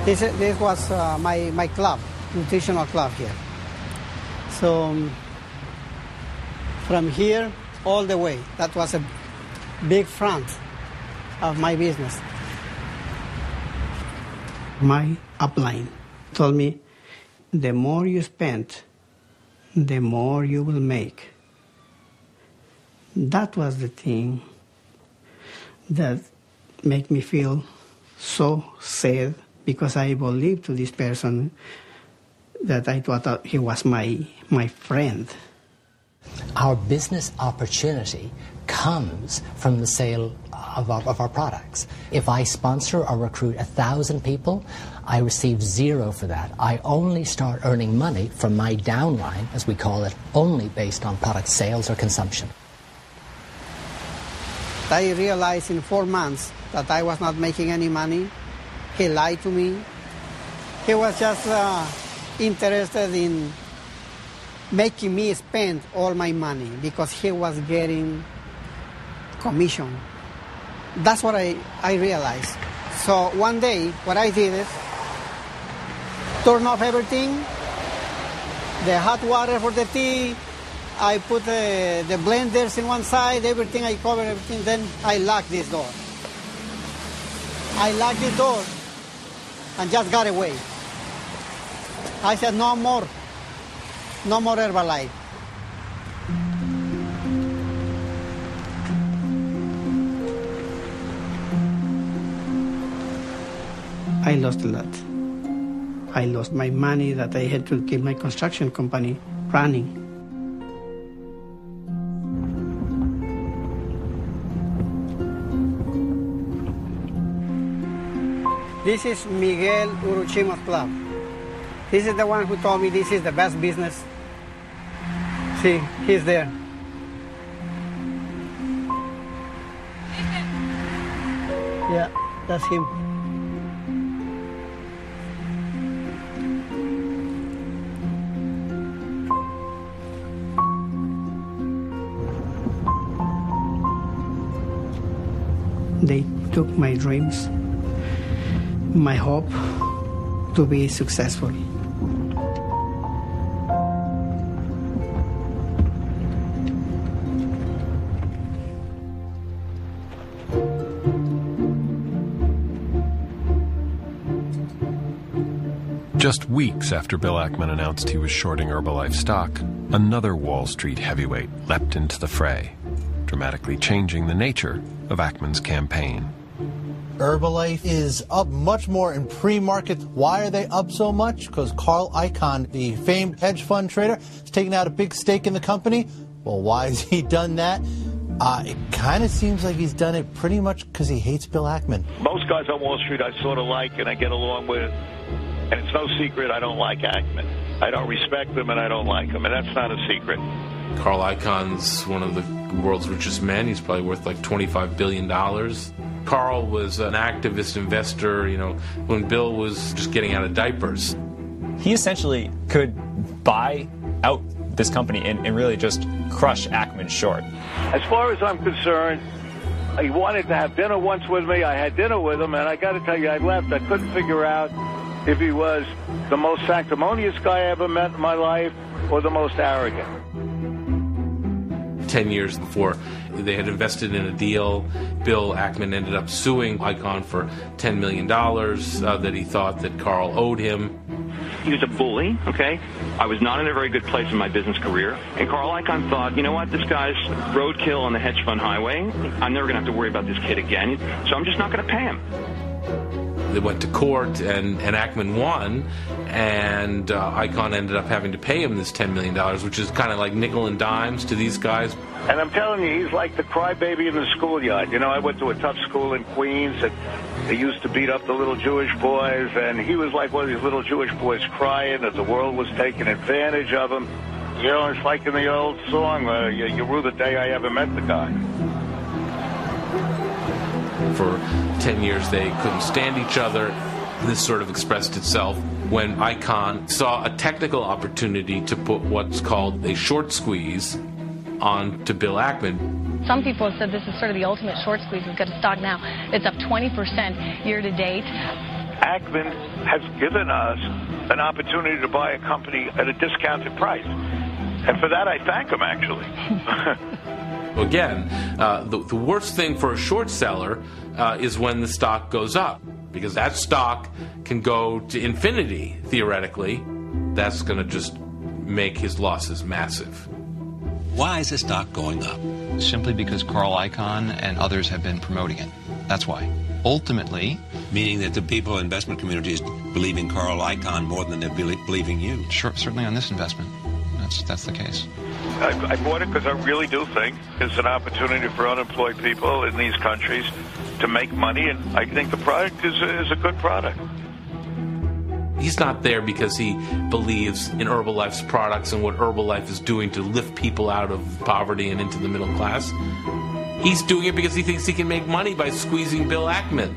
This was my club, nutritional club here. So from here all the way, that was a big front of my business. My upline told me, the more you spend, the more you will make. That was the thing that made me feel so sad, because I believed to this person that I thought he was my friend. Our business opportunity comes from the sale of our products. If I sponsor or recruit 1,000 people, I receive zero for that. I only start earning money from my downline, as we call it, only based on product sales or consumption. I realized in 4 months that I was not making any money. He lied to me. He was just interested in making me spend all my money because he was getting commission. That's what I realized. So one day, what I did is turn off everything, the hot water for the tea, I put the blenders in one side, everything, I cover everything, then I locked this door. I locked the door and just got away. I said, no more Herbalife. I lost a lot. I lost my money that I had to keep my construction company running. This is Miguel Uruchima's club. This is the one who told me this is the best business. See, he's there. Yeah, that's him. They took my dreams, my hope to be successful. Just weeks after Bill Ackman announced he was shorting Herbalife stock, another Wall Street heavyweight leapt into the fray, dramatically changing the nature of Ackman's campaign. Herbalife is up much more in pre-market. Why are they up so much? Because Carl Icahn, the famed hedge fund trader, has taken out a big stake in the company. Well, why has he done that? It kind of seems like he's done it pretty much because he hates Bill Ackman. Most guys on Wall Street I sort of like and I get along with, and it's no secret I don't like Ackman. I don't respect them and I don't like them, and that's not a secret. Carl Icahn's one of the world's richest men. He's probably worth like $25 billion. Carl was an activist investor, when Bill was just getting out of diapers. He essentially could buy out this company and really just crush Ackman short. As far as I'm concerned, he wanted to have dinner once with me. I had dinner with him, and I got to tell you, I left. I couldn't figure out if he was the most sanctimonious guy I ever met in my life or the most arrogant. 10 years before they had invested in a deal, Bill Ackman ended up suing Icahn for $10 million that he thought that Carl owed him. He was a bully, okay? I was not in a very good place in my business career. And Carl Icahn thought, you know what, this guy's roadkill on the hedge fund highway. I'm never going to have to worry about this kid again, so I'm just not going to pay him. They went to court, and Ackman won, and Icahn ended up having to pay him this $10 million, which is kind of like nickel and dimes to these guys. And I'm telling you, he's like the crybaby in the schoolyard. I went to a tough school in Queens, and they used to beat up the little Jewish boys, and he was like one of these little Jewish boys crying that the world was taking advantage of him. It's like in the old song, you rue the day I ever met the guy. For 10 years, they couldn't stand each other. This sort of expressed itself when Icahn saw a technical opportunity to put what's called a short squeeze on to Bill Ackman. Some people have said this is sort of the ultimate short squeeze. We've got a stock now. It's up 20% year to date. Ackman has given us an opportunity to buy a company at a discounted price. And for that, I thank him, actually. Again, the worst thing for a short seller is when the stock goes up, because that stock can go to infinity, theoretically. That's going to just make his losses massive. Why is the stock going up? Simply because Carl Icahn and others have been promoting it. That's why. Ultimately... Meaning that the people in the investment community is believing Carl Icahn more than they're believing you. Sure, certainly on this investment. That's the case. I bought it because I really do think it's an opportunity for unemployed people in these countries to make money, and I think the product is a good product. He's not there because he believes in Herbalife's products and what Herbalife is doing to lift people out of poverty and into the middle class. He's doing it because he thinks he can make money by squeezing Bill Ackman.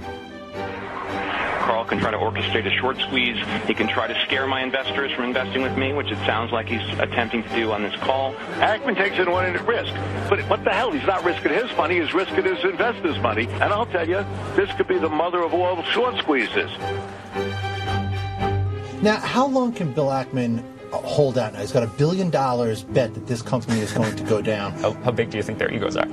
Carl can try to orchestrate a short squeeze. He can try to scare my investors from investing with me, which it sounds like he's attempting to do on this call. Ackman takes it one risk. But what the hell? He's not risking his money. He's risking his investors' money. And I'll tell you, this could be the mother of all short squeezes. Now, how long can Bill Ackman hold out now? He's got $1 billion bet that this company is going to go down. How big do you think their egos are?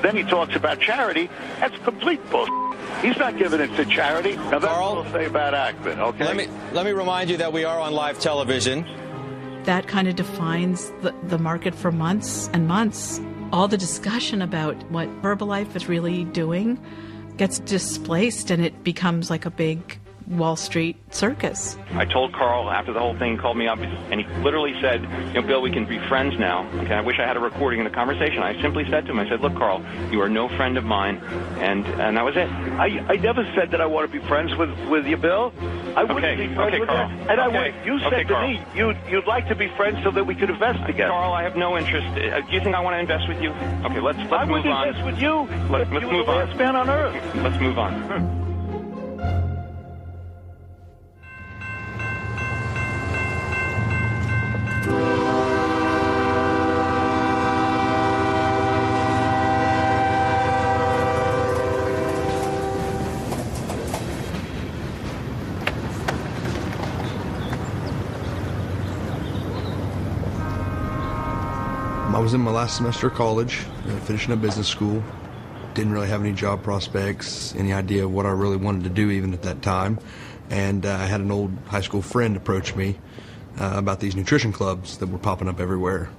Then he talks about charity. That's complete bullshit. He's not giving it to charity. Now, that's what I'll say about Ackman, okay? Let me remind you that we are on live television. That kind of defines the market for months and months. All the discussion about what Herbalife is really doing gets displaced, and it becomes like a big Wall Street circus. I told Carl after the whole thing called me up, and he literally said, Bill, we can be friends now. Okay, I wish I had a recording of the conversation. I simply said to him, I said, look, Carl, you are no friend of mine, and that was it. I never said that I want to be friends with you, Bill. I wouldn't be friends with Carl. you. And I would. You said to me you'd like to be friends so that we could invest together. Carl, I have no interest. Do you think I want to invest with you? Okay, let's move on. I would invest with you. Let's move on. Last man on earth. Let's move on. I was in my last semester of college, finishing up business school. Didn't really have any job prospects, any idea of what I really wanted to do even at that time. And I had an old high school friend approach me about these nutrition clubs that were popping up everywhere.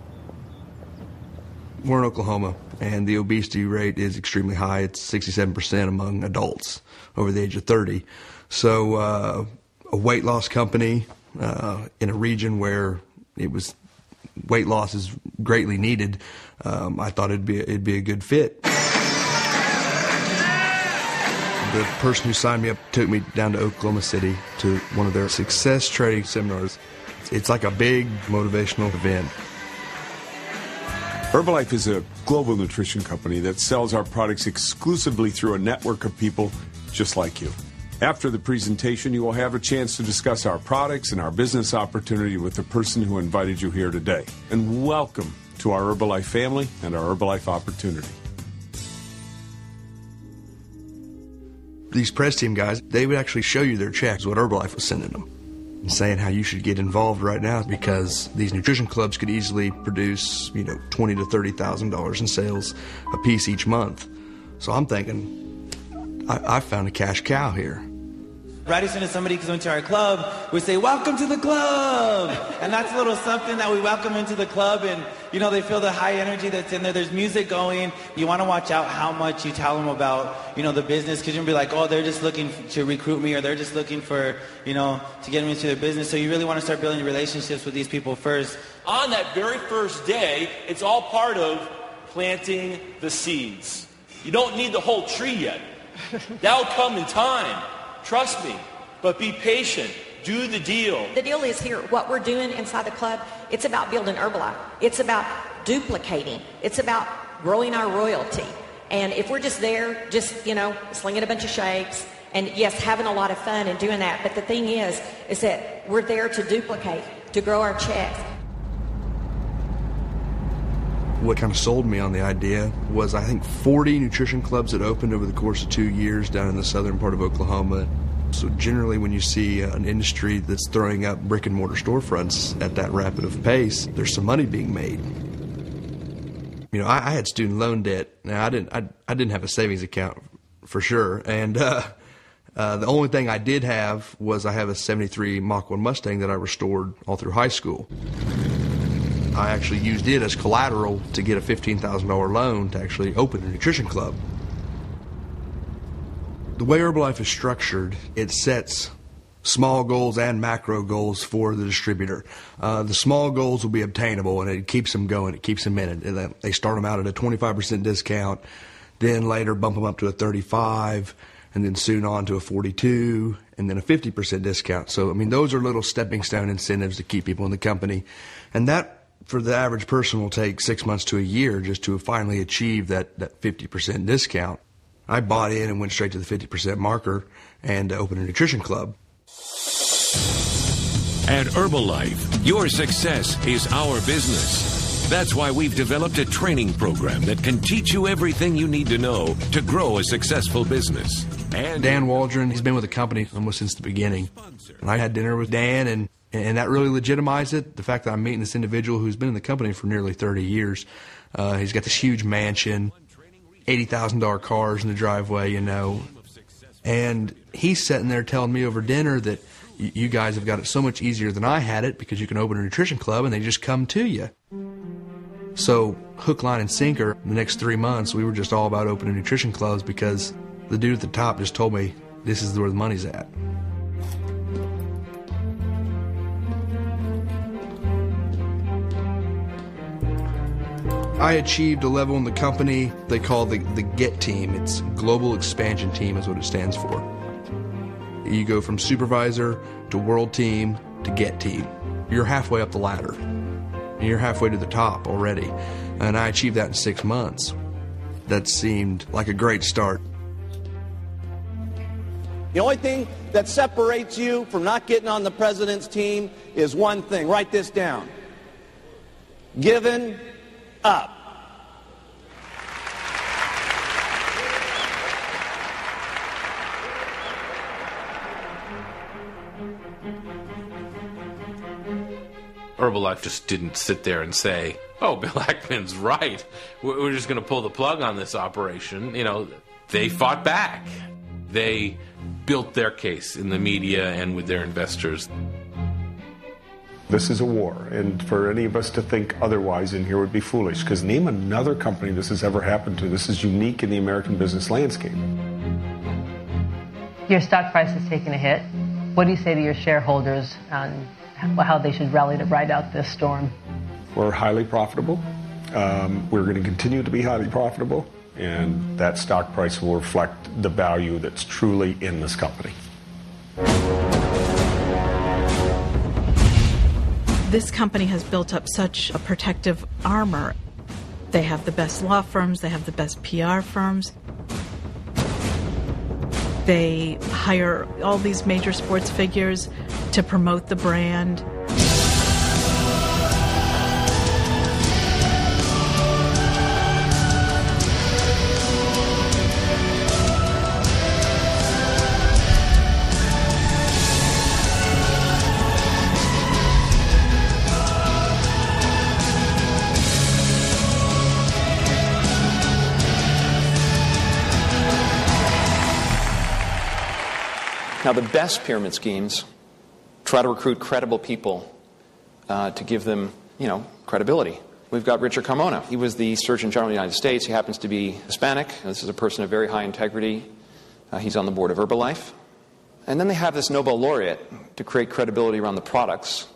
We're in Oklahoma, and the obesity rate is extremely high. It's 67% among adults over the age of 30. So a weight loss company in a region where weight loss is greatly needed, I thought it'd be a good fit. The person who signed me up took me down to Oklahoma City to one of their success training seminars. It's like a big motivational event. Herbalife is a global nutrition company that sells our products exclusively through a network of people just like you. After the presentation, you will have a chance to discuss our products and our business opportunity with the person who invited you here today. And welcome to our Herbalife family and our Herbalife opportunity. These press team guys, they would actually show you their checks, what Herbalife was sending them, and saying how you should get involved right now because these nutrition clubs could easily produce, $20,000 to $30,000 in sales a piece each month. So I'm thinking, I found a cash cow here. Right as soon as somebody comes into our club, we say, welcome to the club! And that's a little something that we welcome into the club, and, they feel the high energy that's in there. There's music going. You want to watch out how much you tell them about, the business, because you'll be like, oh, they're just looking to recruit me, or they're just looking for, to get me into their business. So you really want to start building relationships with these people first. On that very first day, it's all part of planting the seeds. You don't need the whole tree yet. That'll come in time. Trust me, but be patient. Do the deal. The deal is here. What we're doing inside the club, it's about building Herbalife. It's about duplicating. It's about growing our royalty. And if we're just there, slinging a bunch of shakes, and yes, having a lot of fun and doing that, but the thing is that we're there to duplicate, to grow our checks. What kind of sold me on the idea was, I think, 40 nutrition clubs that opened over the course of 2 years down in the southern part of Oklahoma. So generally when you see an industry that's throwing up brick and mortar storefronts at that rapid of pace, there's some money being made. I had student loan debt. Now I didn't have a savings account for sure, and the only thing I did have was I have a 73 Mach 1 Mustang that I restored all through high school. I actually used it as collateral to get a $15,000 loan to actually open a nutrition club. The way Herbalife is structured, it sets small goals and macro goals for the distributor. The small goals will be obtainable, and it keeps them going. It keeps them in it. They start them out at a 25% discount, then later bump them up to a 35%, and then soon on to a 42%, and then a 50% discount. So, those are little stepping stone incentives to keep people in the company. And that, for the average person, will take 6 months to a year just to finally achieve that 50% discount. I bought in and went straight to the 50% marker and opened a nutrition club. At Herbalife, your success is our business. That's why we've developed a training program that can teach you everything you need to know to grow a successful business. And Dan Waldron, he's been with the company almost since the beginning. And I had dinner with Dan, and that really legitimized it. The fact that I'm meeting this individual who's been in the company for nearly 30 years. He's got this huge mansion, $80,000 cars in the driveway, And he's sitting there telling me over dinner that you guys have got it so much easier than I had it because you can open a nutrition club and they just come to you. So hook, line, and sinker, the next 3 months, we were just all about opening nutrition clubs because the dude at the top just told me this is where the money's at. I achieved a level in the company they call the GET team. It's Global Expansion Team is what it stands for. You go from supervisor to world team to GET team. You're halfway up the ladder. You're halfway to the top already. And I achieved that in 6 months. That seemed like a great start. The only thing that separates you from not getting on the president's team is one thing. Write this down. Giving up. Herbalife just didn't sit there and say, oh, Bill Ackman's right. We're just going to pull the plug on this operation. They fought back. They built their case in the media and with their investors. This is a war, and for any of us to think otherwise in here would be foolish, because name another company this has ever happened to. This is unique in the American business landscape. Your stock price is taking a hit. What do you say to your shareholders on how they should rally to ride out this storm? We're highly profitable. We're going to continue to be highly profitable, and that stock price will reflect the value that's truly in this company. This company has built up such a protective armor. They have the best law firms, they have the best PR firms. They hire all these major sports figures to promote the brand. Now, the best pyramid schemes try to recruit credible people to give them, credibility. We've got Richard Carmona. He was the Surgeon General of the United States. He happens to be Hispanic. This is a person of very high integrity. He's on the board of Herbalife. And then they have this Nobel laureate to create credibility around the products.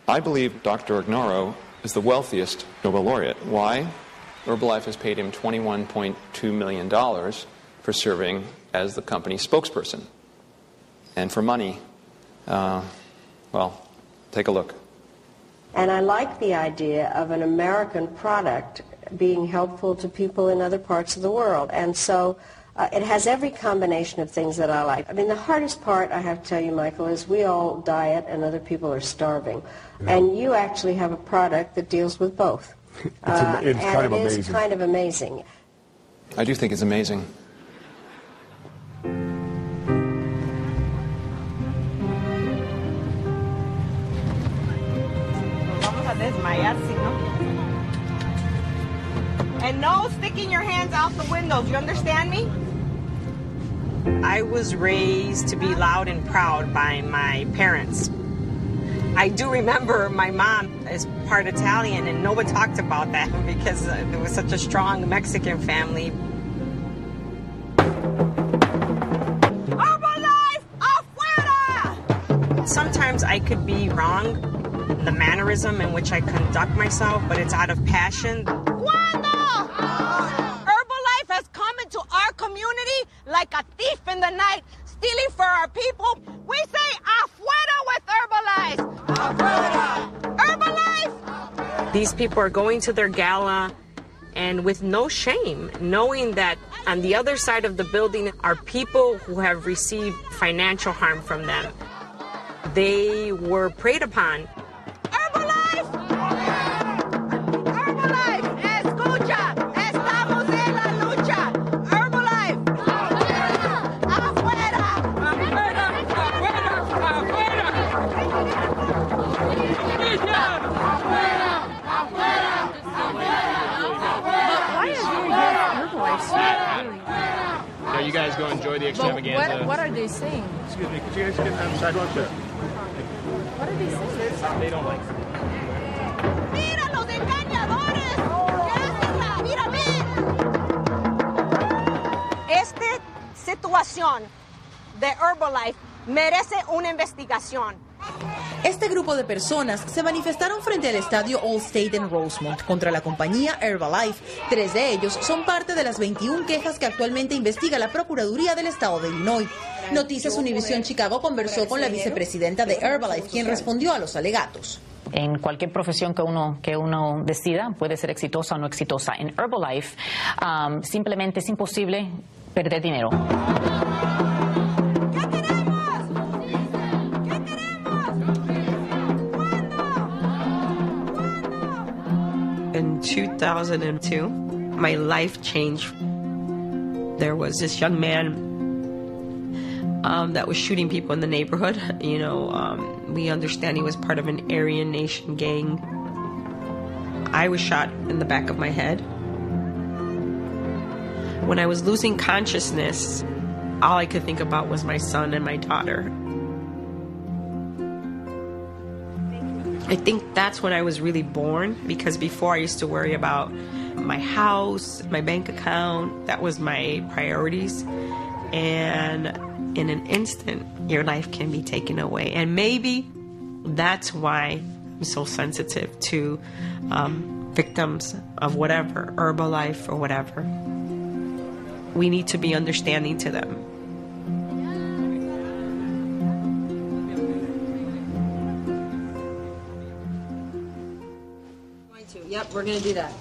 I believe Dr. Ignoro is the wealthiest Nobel laureate. Why? Herbalife has paid him $21.2 million for serving as the company's spokesperson. And for money, take a look. And I like the idea of an American product being helpful to people in other parts of the world. And so it has every combination of things that I like. I mean, the hardest part, I have to tell you, Michael, is we all diet and other people are starving. Yeah. And you actually have a product that deals with both. It's kind of amazing. It is kind of amazing. I do think it's amazing. And no sticking your hands out the windows, you understand me? I was raised to be loud and proud by my parents. I do remember my mom is part Italian, and no one talked about that because there was such a strong Mexican family. Herbalife, afuera! Sometimes I could be wrong, the mannerism in which I conduct myself, but it's out of passion. Herbalife has come into our community like a thief in the night, stealing for our people. We say afuera with Herbalife! Afuera! Herbalife! These people are going to their gala and with no shame, knowing that on the other side of the building are people who have received financial harm from them. They were preyed upon. You guys go enjoy the extravaganza. What are they saying? Excuse me, could you guys get on the sidewalk there? What are they saying? They don't like it. ¡Mira los engañadores! Esta situación de Herbalife merece una investigación. Este grupo de personas se manifestaron frente al estadio Allstate en Rosemont contra la compañía Herbalife. 3 de ellos son parte de las 21 quejas que actualmente investiga la Procuraduría del Estado de Illinois. Noticias Univisión Chicago conversó con la vicepresidenta de Herbalife, quien respondió a los alegatos. En cualquier profesión que uno decida, puede ser exitosa o no exitosa. En Herbalife, simplemente es imposible perder dinero. In 2002, my life changed. There was this young man that was shooting people in the neighborhood. We understand he was part of an Aryan Nation gang. I was shot in the back of my head. When I was losing consciousness, all I could think about was my son and my daughter. I think that's when I was really born, because before I used to worry about my house, my bank account. That was my priorities. And in an instant, your life can be taken away. And maybe that's why I'm so sensitive to victims of whatever, Herbalife or whatever. we need to be understanding to them. Yep, we're going to do that.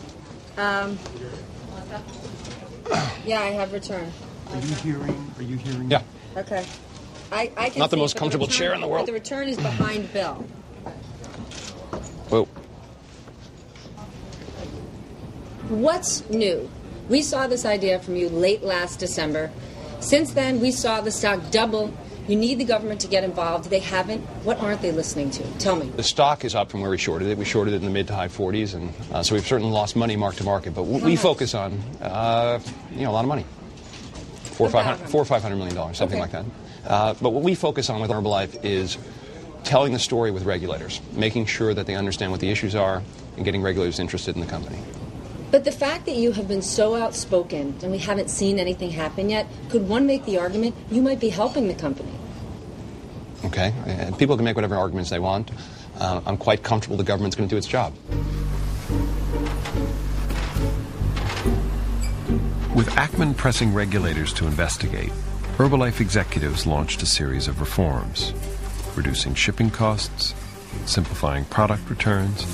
Yeah, I have return. Are you hearing? Yeah. Okay. I can Not the see most it, but comfortable return, chair in the world. But the return is behind Bill. Whoa. What's new? We saw this idea from you late last December. Since then, we saw the stock double. You need the government to get involved. They haven't. What aren't they listening to? Tell me. The stock is up from where we shorted it. We shorted it in the mid to high 40s, and so we've certainly lost money mark to market. But what we focus on, a lot of money, $400 or $500 million, something like that. But what we focus on with Herbalife is telling the story with regulators, making sure that they understand what the issues are, and getting regulators interested in the company. But the fact that you have been so outspoken and we haven't seen anything happen yet, could one make the argument you might be helping the company? Okay, people can make whatever arguments they want. I'm quite comfortable the government's going to do its job. With Ackman pressing regulators to investigate, Herbalife executives launched a series of reforms, reducing shipping costs, simplifying product returns,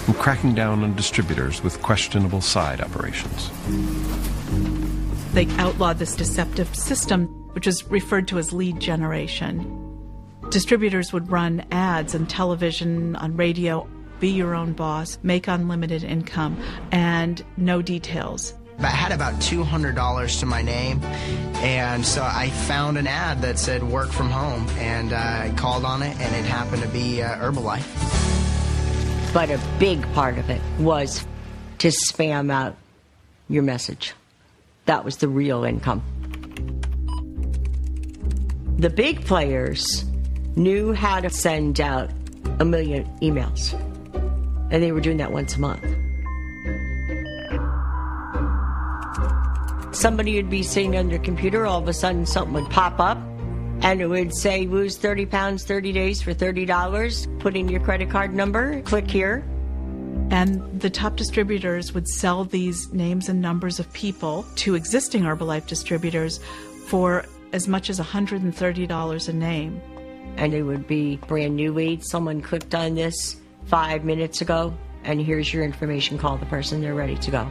and cracking down on distributors with questionable side operations. They outlawed this deceptive system, which is referred to as lead generation. Distributors would run ads on television, on radio, be your own boss, make unlimited income, and no details. I had about $200 to my name, and so I found an ad that said work from home, and I called on it, and it happened to be Herbalife. But a big part of it was to spam out your message. That was the real income. The big players knew how to send out 1 million emails, and they were doing that once a month. Somebody would be sitting on their computer, all of a sudden something would pop up, and it would say, lose 30 pounds, 30 days for $30, put in your credit card number, click here. And the top distributors would sell these names and numbers of people to existing Herbalife distributors for as much as $130 a name. And it would be brand new leads. Someone clicked on this 5 minutes ago, and here's your information. Call the person, they're ready to go.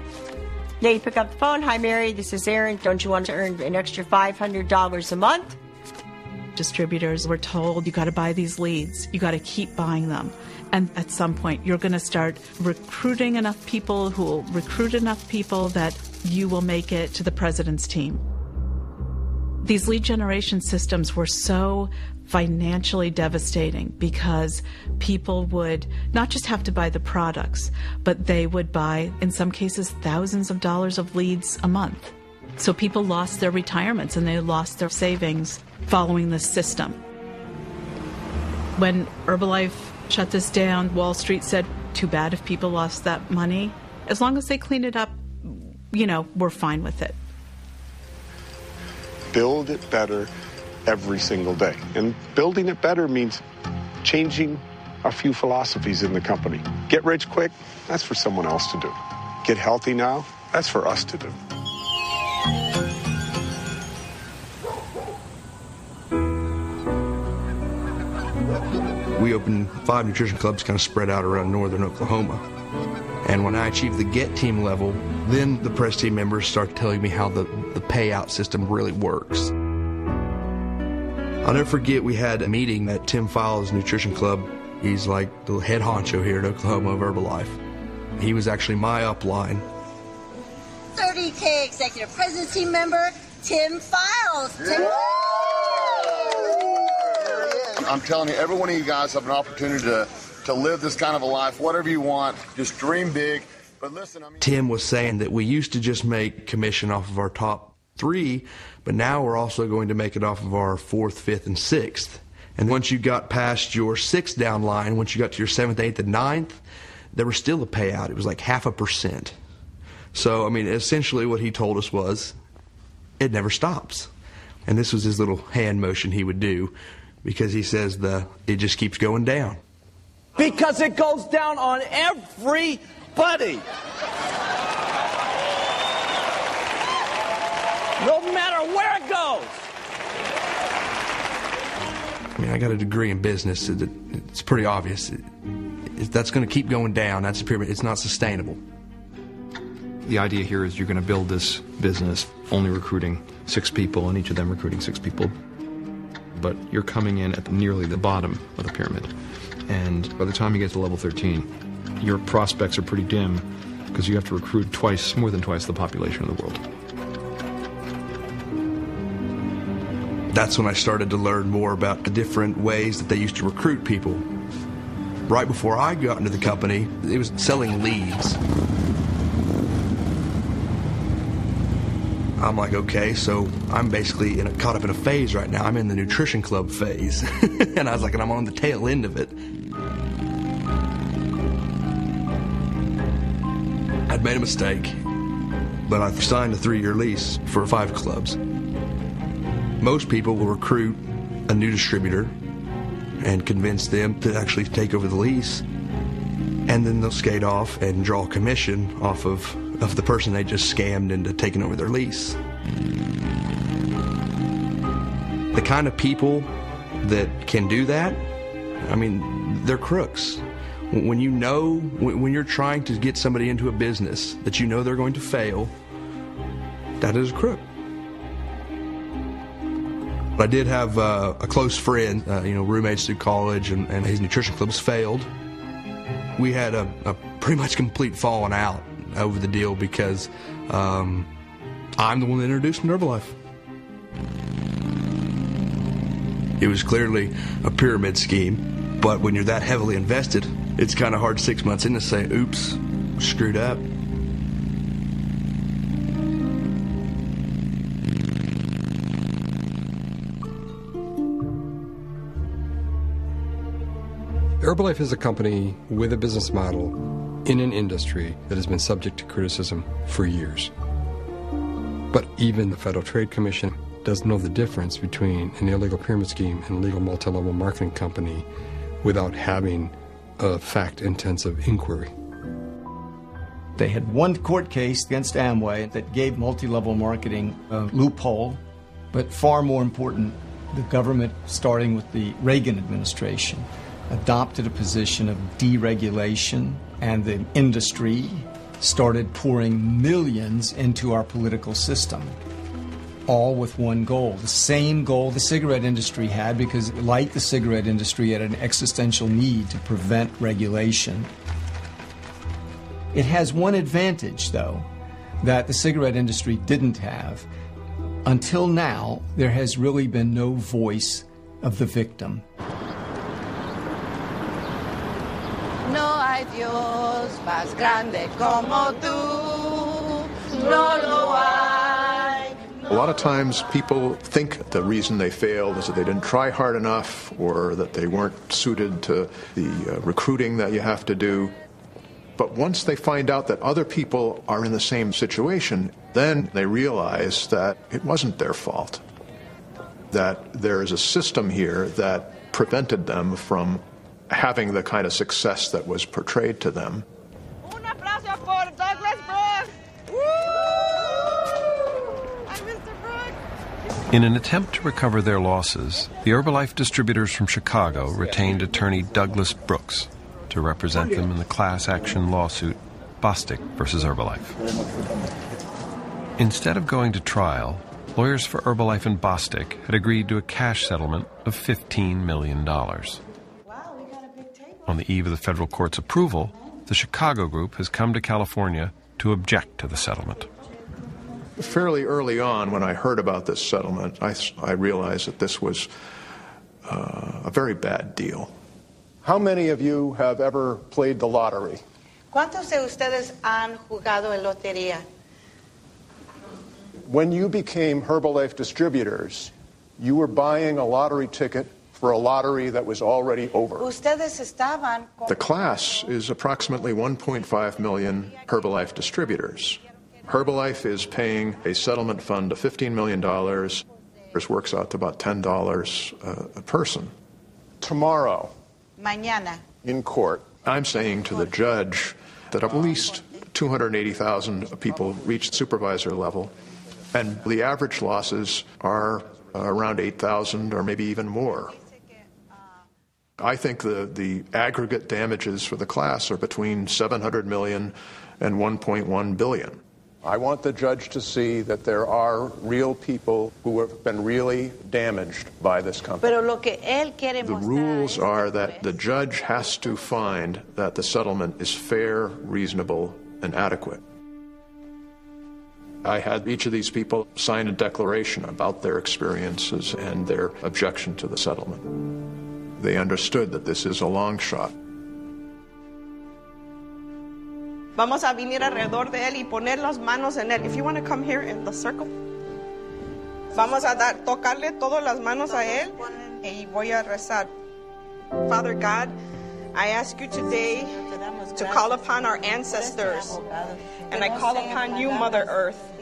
Then you pick up the phone. Hi, Mary, this is Erin. Don't you want to earn an extra $500 a month? Distributors were told, you got to buy these leads. You got to keep buying them. And at some point, you're going to start recruiting enough people who will recruit enough people that you will make it to the president's team. These lead generation systems were so financially devastating because people would not just have to buy the products, but they would buy, in some cases, thousands of dollars of leads a month. So people lost their retirements and they lost their savings following this system. When Herbalife shut this down, Wall Street said, too bad if people lost that money. As long as they clean it up, we're fine with it. Build it better every single day. And building it better means changing a few philosophies in the company. Get rich quick, that's for someone else to do. Get healthy now, that's for us to do. We opened 5 nutrition clubs kind of spread out around northern Oklahoma. And when I achieved the GET team level, then the press team members started telling me how the payout system really works. I'll never forget, we had a meeting at Tim Files' nutrition club. He's like the head honcho here at Oklahoma of Herbalife. He was actually my upline. 30K executive president's team member, Tim Files. I'm telling you, every one of you guys have an opportunity to live this kind of a life, whatever you want. Just dream big. But listen, Tim was saying that we used to just make commission off of our top 3, but now we're also going to make it off of our 4th, 5th, and 6th. And once you got past your 6th down line, once you got to your 7th, 8th, and 9th, there was still a payout. It was like 0.5%. So, essentially what he told us was, it never stops. And this was his little hand motion he would do, because he says it just keeps going down. Because it goes down on everybody. no matter where it goes. I mean, I got a degree in business. It's pretty obvious. That's going to keep going down. That's a pyramid. It's not sustainable. The idea here is you're going to build this business only recruiting 6 people, and each of them recruiting 6 people. But you're coming in at nearly the bottom of the pyramid. And by the time you get to level 13, your prospects are pretty dim because you have to recruit more than twice the population of the world. That's when I started to learn more about the different ways that they used to recruit people. Right before I got into the company, it was selling leads. I'm like, okay, so I'm basically caught up in a phase right now. I'm in the nutrition club phase. And I was like, and I'm on the tail end of it. I'd made a mistake, but I signed a 3-year lease for 5 clubs. Most people will recruit a new distributor and convince them to actually take over the lease, and then they'll skate off and draw commission off of the person they just scammed into taking over their lease. The kind of people that can do that, I mean, they're crooks. When you're trying to get somebody into a business that you know they're going to fail, that is a crook. I did have a close friend, roommates through college, and his nutrition clubs failed. We had a pretty much complete falling out over the deal because I'm the one that introduced him to Herbalife. It was clearly a pyramid scheme, but when you're that heavily invested, it's kind of hard 6 months in to say, oops, screwed up. Herbalife is a company with a business model in an industry that has been subject to criticism for years. But even the Federal Trade Commission doesn't know the difference between an illegal pyramid scheme and a legal multi-level marketing company without having a fact-intensive inquiry. They had one court case against Amway that gave multi-level marketing a loophole, but far more important, the government, starting with the Reagan administration, adopted a position of deregulation, and the industry started pouring millions into our political system, all with one goal, the same goal the cigarette industry had, because like the cigarette industry, had an existential need to prevent regulation. It has one advantage, though, that the cigarette industry didn't have. Until now, there has really been no voice of the victim. No hay Dios más grande como tú, no lo hay. A lot of times people think the reason they failed is that they didn't try hard enough, or that they weren't suited to the recruiting that you have to do. But once they find out that other people are in the same situation, then they realize that it wasn't their fault, that there is a system here that prevented them from having the kind of success that was portrayed to them. Un aplauso por Douglas Brooks. Hi, Mr. Brooks. In an attempt to recover their losses, the Herbalife distributors from Chicago retained attorney Douglas Brooks to represent them in the class action lawsuit Bostic versus Herbalife. Instead of going to trial, lawyers for Herbalife and Bostic had agreed to a cash settlement of $15 million. On the eve of the federal court's approval, the Chicago group has come to California to object to the settlement. Fairly early on, when I heard about this settlement, I realized that this was a very bad deal. How many of you have ever played the lottery? ¿Cuántos de ustedes han jugado en lotería? When you became Herbalife distributors, you were buying a lottery ticket for a lottery that was already over. Ustedes estaban. The class is approximately 1.5 million Herbalife distributors. Herbalife is paying a settlement fund of $15 million. This works out to about $10 a person. Tomorrow, Mañana. in court, I'm saying to the judge that at least 280,000 people reached supervisor level, And the average losses are around 8,000 or maybe even more. I think the aggregate damages for the class are between $700 million and $1.1 billion. I want the judge to see that there are real people who have been really damaged by this company. The rules are that the judge has to find that the settlement is fair, reasonable, and adequate. I had each of these people sign a declaration about their experiences and their objection to the settlement. They understood that this is a long shot. Vamos a venir alrededor de él y poner las manos en él. If you want to come here in the circle. Vamos a tocarle todas las manos a él y voy a rezar. Father God, I ask you today to call upon our ancestors, and I call upon you, Mother Earth,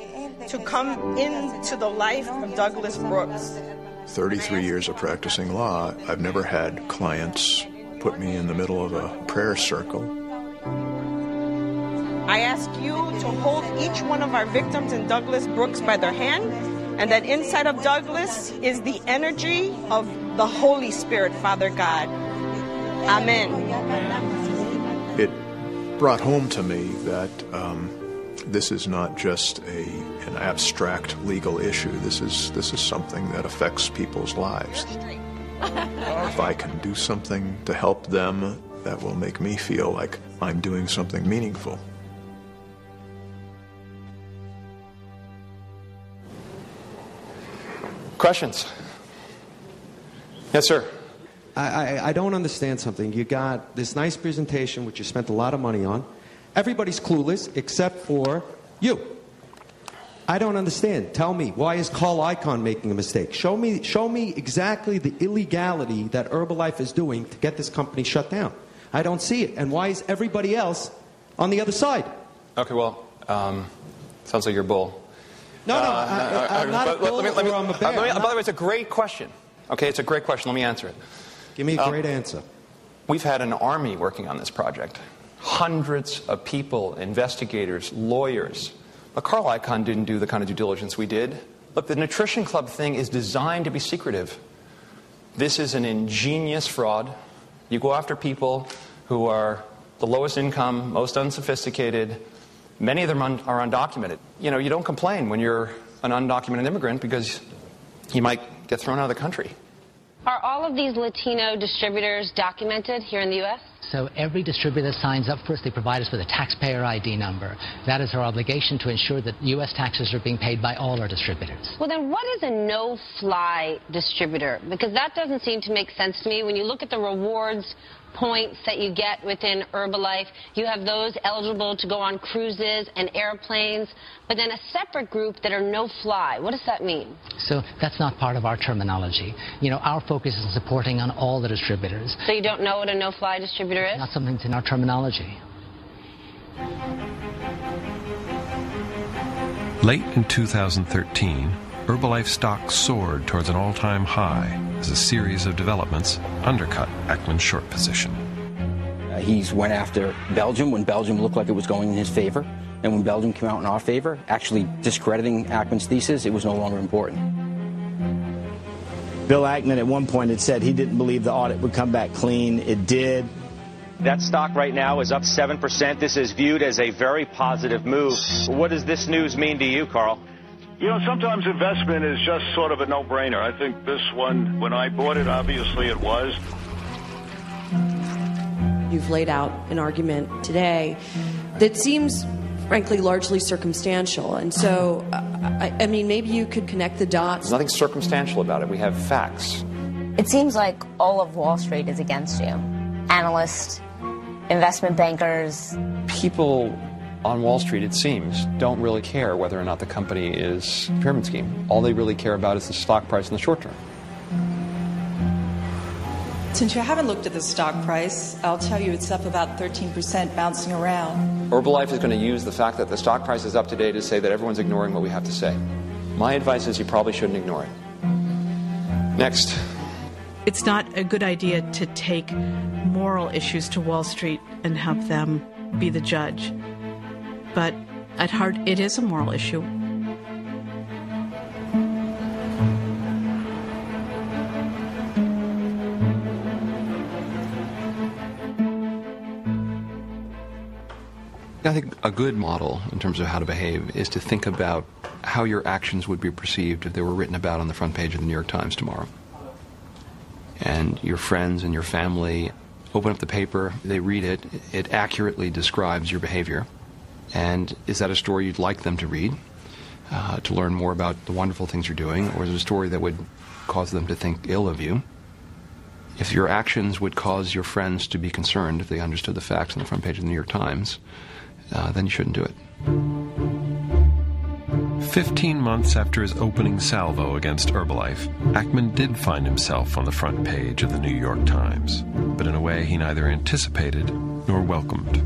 to come into the life of Douglas Brooks. 33 years of practicing law, I've never had clients put me in the middle of a prayer circle. I ask you to hold each one of our victims in Douglas Brooks by their hand, and that inside of Douglas is the energy of the Holy Spirit, Father God. Amen. It brought home to me that this is not just an abstract legal issue. This is something that affects people's lives. If I can do something to help them, that will make me feel like I'm doing something meaningful. Questions? Yes, sir. I don't understand something. You got this nice presentation, which you spent a lot of money on. Everybody's clueless except for you. I don't understand. Tell me, why is Carl Icahn making a mistake? Show me exactly the illegality that Herbalife is doing to get this company shut down. I don't see it. And why is everybody else on the other side? Okay, well, sounds like you're a bull. I'm not a bull, or I'm a bear. By the way, it's a great question. Okay, it's a great question. Let me answer it. Give me a great answer. We've had an army working on this project. Hundreds of people, investigators, lawyers. But Carl Icahn didn't do the kind of due diligence we did. Look, the Nutrition Club thing is designed to be secretive. This is an ingenious fraud. You go after people who are the lowest income, most unsophisticated. Many of them are undocumented. You know, you don't complain when you're an undocumented immigrant because you might get thrown out of the country. Are all of these Latino distributors documented here in the U.S.? So every distributor that signs up for us, they provide us with a taxpayer ID number. That is our obligation to ensure that U.S. taxes are being paid by all our distributors. Well, then what is a no-fly distributor? Because that doesn't seem to make sense to me. When you look at the rewards points that you get within Herbalife, you have those eligible to go on cruises and airplanes, but then a separate group that are no-fly. What does that mean? So that's not part of our terminology. You know, our focus is supporting on all the distributors. So you don't know what a no-fly distributor is? Not something that's in our terminology. Late in 2013, Herbalife stock soared towards an all-time high as a series of developments undercut Ackman's short position. He went after Belgium when Belgium looked like it was going in his favor, and when Belgium came out in our favor, actually discrediting Ackman's thesis, it was no longer important. Bill Ackman at one point had said he didn't believe the audit would come back clean. It did. That stock right now is up 7%. This is viewed as a very positive move. What does this news mean to you, Carl? You know, sometimes investment is just sort of a no-brainer. I think this one, when I bought it, obviously it was. You've laid out an argument today that seems, frankly, largely circumstantial. And so, I mean, maybe you could connect the dots. There's nothing circumstantial about it. We have facts. It seems like all of Wall Street is against you. Analysts, investment bankers. People on Wall Street, it seems, don't really care whether or not the company is a pyramid scheme. All they really care about is the stock price in the short term. Since you haven't looked at the stock price, I'll tell you it's up about 13%, bouncing around. Herbalife is going to use the fact that the stock price is up today to say that everyone's ignoring what we have to say. My advice is you probably shouldn't ignore it. Next. It's not a good idea to take moral issues to Wall Street and have them be the judge. But at heart, it is a moral issue. I think a good model in terms of how to behave is to think about how your actions would be perceived if they were written about on the front page of the New York Times tomorrow. And your friends and your family open up the paper, they read it, it accurately describes your behavior. And is that a story you'd like them to read, to learn more about the wonderful things you're doing, or is it a story that would cause them to think ill of you? If your actions would cause your friends to be concerned if they understood the facts on the front page of the New York Times, then you shouldn't do it. 15 months after his opening salvo against Herbalife, Ackman did find himself on the front page of the New York Times, but in a way he neither anticipated nor welcomed.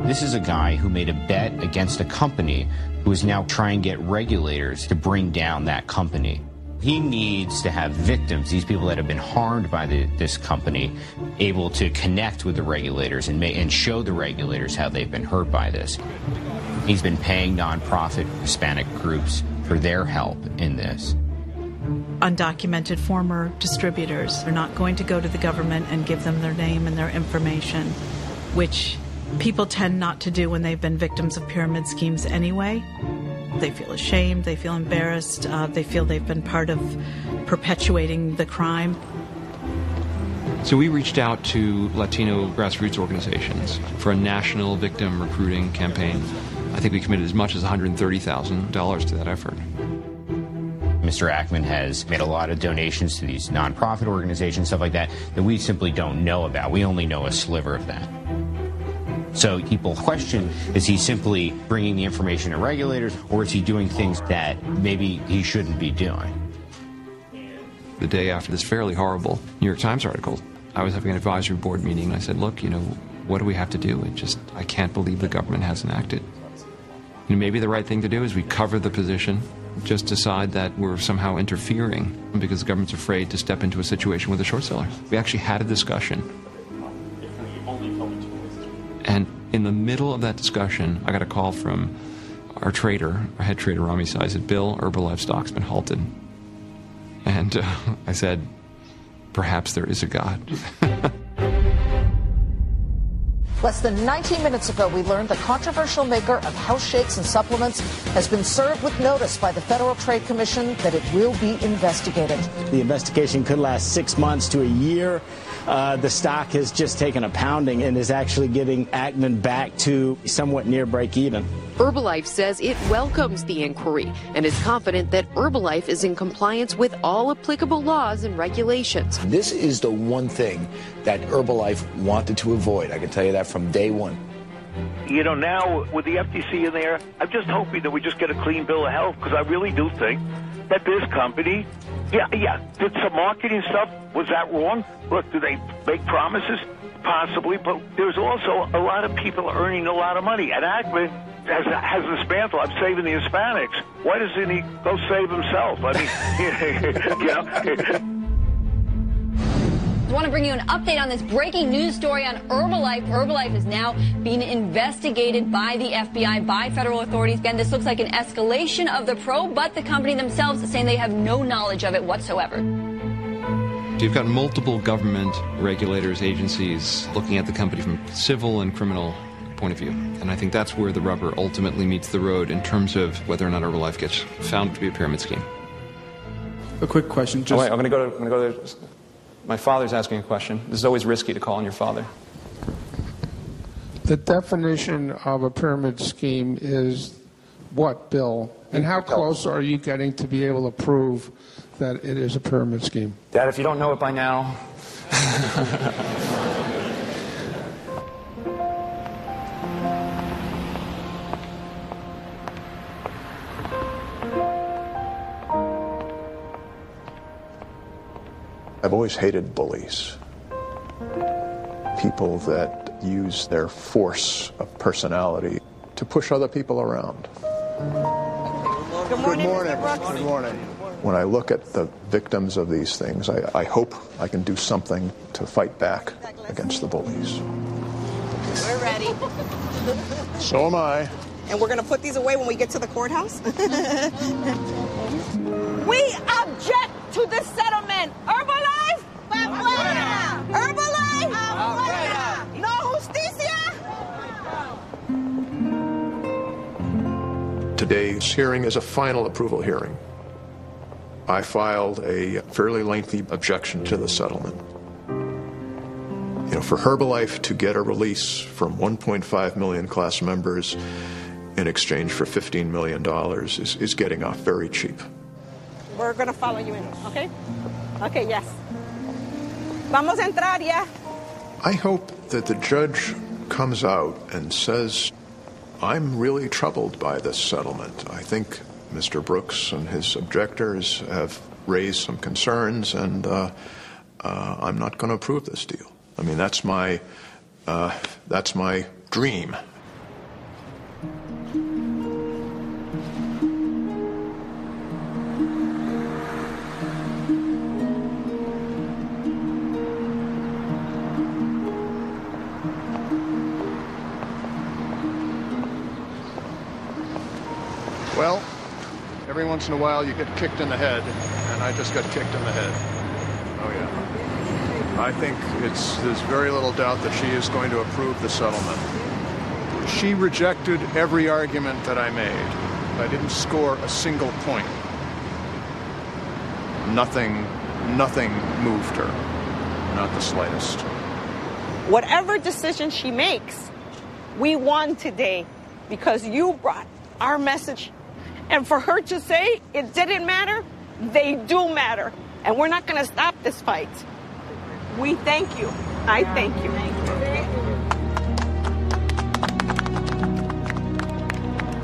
This is a guy who made a bet against a company who is now trying to get regulators to bring down that company. He needs to have victims, these people that have been harmed by this company, able to connect with the regulators and show the regulators how they've been hurt by this. He's been paying nonprofit Hispanic groups for their help in this. Undocumented former distributors are not going to go to the government and give them their name and their information, which people tend not to do when they've been victims of pyramid schemes anyway. They feel ashamed, they feel embarrassed, they feel they've been part of perpetuating the crime. So we reached out to Latino grassroots organizations for a national victim recruiting campaign. I think we committed as much as $130,000 to that effort. Mr. Ackman has made a lot of donations to these nonprofit organizations, stuff like that we simply don't know about. We only know a sliver of that. So people question, is he simply bringing the information to regulators, or is he doing things that maybe he shouldn't be doing? The day after this fairly horrible New York Times article, I was having an advisory board meeting, and I said, look, what do we have to do? I can't believe the government hasn't acted. Maybe the right thing to do is we cover the position, just decide that we're somehow interfering because the government's afraid to step into a situation with a short seller. We actually had a discussion. And in the middle of that discussion, I got a call from our head trader, Rami Sai, said, Bill, Herbalife stock's been halted. And I said, perhaps there is a God. Less than 19 minutes ago, we learned the controversial maker of health shakes and supplements has been served with notice by the Federal Trade Commission that it will be investigated. The investigation could last 6 months to a year. The stock has just taken a pounding and is actually getting Ackman back to somewhat near break even. Herbalife says it welcomes the inquiry and is confident that Herbalife is in compliance with all applicable laws and regulations. This is the one thing that Herbalife wanted to avoid. I can tell you that from day one. Now with the FTC in there, I'm just hoping that we just get a clean bill of health, because I really do think that this company, did some marketing stuff. Was that wrong? Look, do they make promises? Possibly, but there's also a lot of people earning a lot of money. And Ackman has this mantle, I'm saving the Hispanics. Why doesn't he go save himself? I mean, I want to bring you an update on this breaking news story on Herbalife. Herbalife is now being investigated by the FBI, by federal authorities. Again, this looks like an escalation of the probe, but the company themselves is saying they have no knowledge of it whatsoever. You've got multiple government regulators, agencies looking at the company from civil and criminal point of view. And I think that's where the rubber ultimately meets the road in terms of whether or not Herbalife gets found to be a pyramid scheme. A quick question. I'm going to go there. My father's asking a question. This is always risky to call on your father. The definition of a pyramid scheme is what, Bill? And how close are you getting to be able to prove that it is a pyramid scheme? Dad, if you don't know it by now... I've always hated bullies. People that use their force of personality to push other people around. Good morning. Good morning. When I look at the victims of these things, I hope I can do something to fight back against the bullies. We're ready. So am I. And we're going to put these away when we get to the courthouse. We object to this settlement. Herbalife, afuera. Herbalife, afuera. No justicia. today's hearing is a final approval hearing. I filed a fairly lengthy objection to the settlement. You know, for Herbalife to get a release from 1.5 million class members in exchange for $15 million is getting off very cheap. We're going to follow you in, okay? Okay, yes. Vamos a entrar, yeah. I hope that the judge comes out and says, I'm really troubled by this settlement. I think Mr. Brooks and his objectors have raised some concerns, and I'm not going to approve this deal. I mean, that's my dream. Well, every once in a while you get kicked in the head, and I just got kicked in the head. Oh, yeah. I think there's very little doubt that she is going to approve the settlement. She rejected every argument that I made. I didn't score a single point. Nothing moved her, not the slightest. Whatever decision she makes, we won today because you brought our message. And for her to say it didn't matter, they do matter. And we're not going to stop this fight. We thank you. I thank you.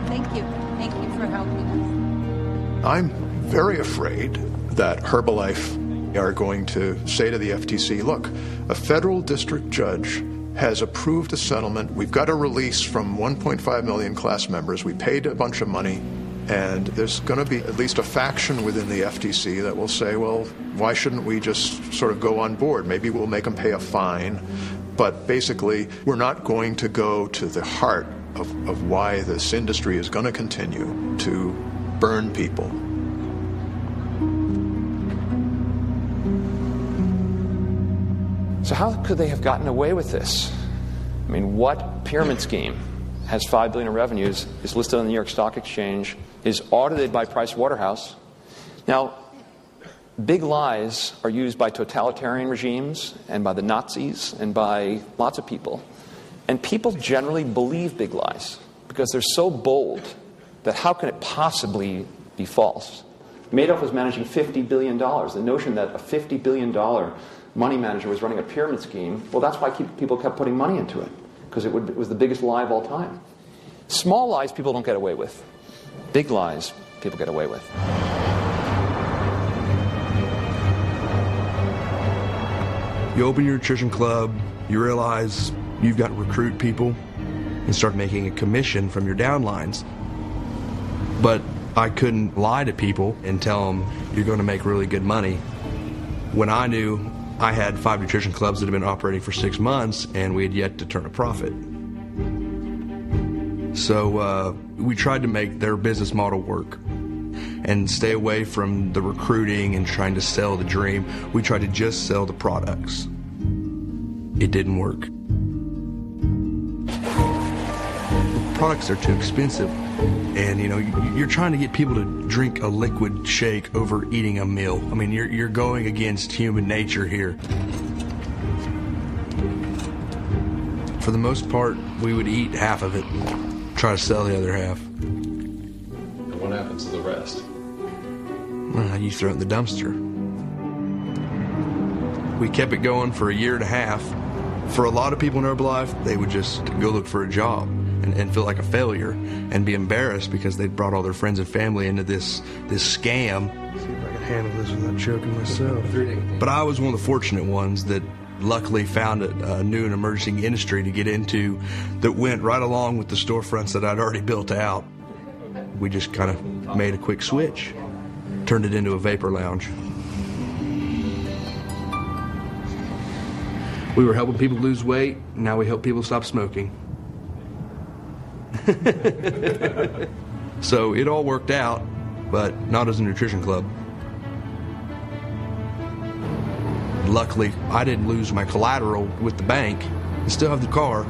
Thank you. Thank you for helping us. I'm very afraid that Herbalife are going to say to the FTC, look, a federal district judge has approved a settlement. We've got a release from 1.5 million class members. We paid a bunch of money. And there's going to be at least a faction within the FTC that will say, well, why shouldn't we just sort of go on board? Maybe we'll make them pay a fine. But basically, we're not going to go to the heart of why this industry is going to continue to burn people. So how could they have gotten away with this? I mean, what pyramid scheme has $5 billion in revenues, is listed on the New York Stock Exchange, is audited by Price Waterhouse? Now, big lies are used by totalitarian regimes and by the Nazis and by lots of people. And people generally believe big lies because they're so bold that how can it possibly be false? Madoff was managing $50 billion. The notion that a $50 billion money manager was running a pyramid scheme, well, that's why people kept putting money into it, because it was the biggest lie of all time. Small lies people don't get away with. Big lies people get away with. You open your nutrition club, you realize you've got to recruit people and start making a commission from your downlines. But I couldn't lie to people and tell them you're going to make really good money when I knew I had 5 nutrition clubs that had been operating for 6 months and we had yet to turn a profit. So we tried to make their business model work and stay away from the recruiting and trying to sell the dream. We tried to just sell the products. It didn't work. The products are too expensive. And, you know, you're trying to get people to drink a liquid shake over eating a meal. I mean, you're going against human nature here. For the most part, we would eat half of it, try to sell the other half. And what happens to the rest? Well, you throw it in the dumpster. We kept it going for 1.5 years. For a lot of people in Herbalife, they would just go look for a job and feel like a failure and be embarrassed because they'd brought all their friends and family into this scam. See if I can handle this without choking myself. But I was one of the fortunate ones that luckily found a new and emerging industry to get into that went right along with the storefronts that I'd already built out. We just kind of made a quick switch, turned it into a vapor lounge. We were helping people lose weight, now we help people stop smoking. So it all worked out, but not as a nutrition club. Luckily, I didn't lose my collateral with the bank and still have the car.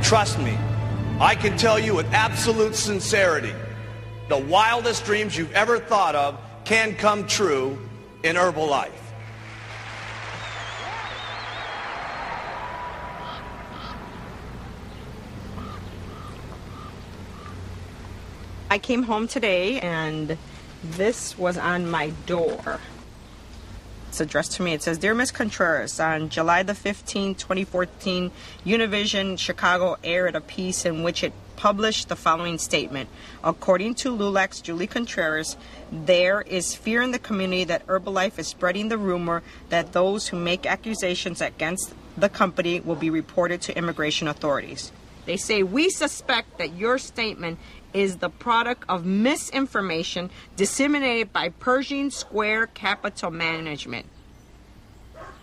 Trust me, I can tell you with absolute sincerity, the wildest dreams you've ever thought of can come true in Herbalife. I came home today and this was on my door. It's addressed to me. It says, Dear Ms. Contreras, on July the 15th, 2014, Univision Chicago aired a piece in which it published the following statement. According to LULAC's Julie Contreras, there is fear in the community that Herbalife is spreading the rumor that those who make accusations against the company will be reported to immigration authorities. They say, we suspect that your statement is the product of misinformation disseminated by Pershing Square Capital Management.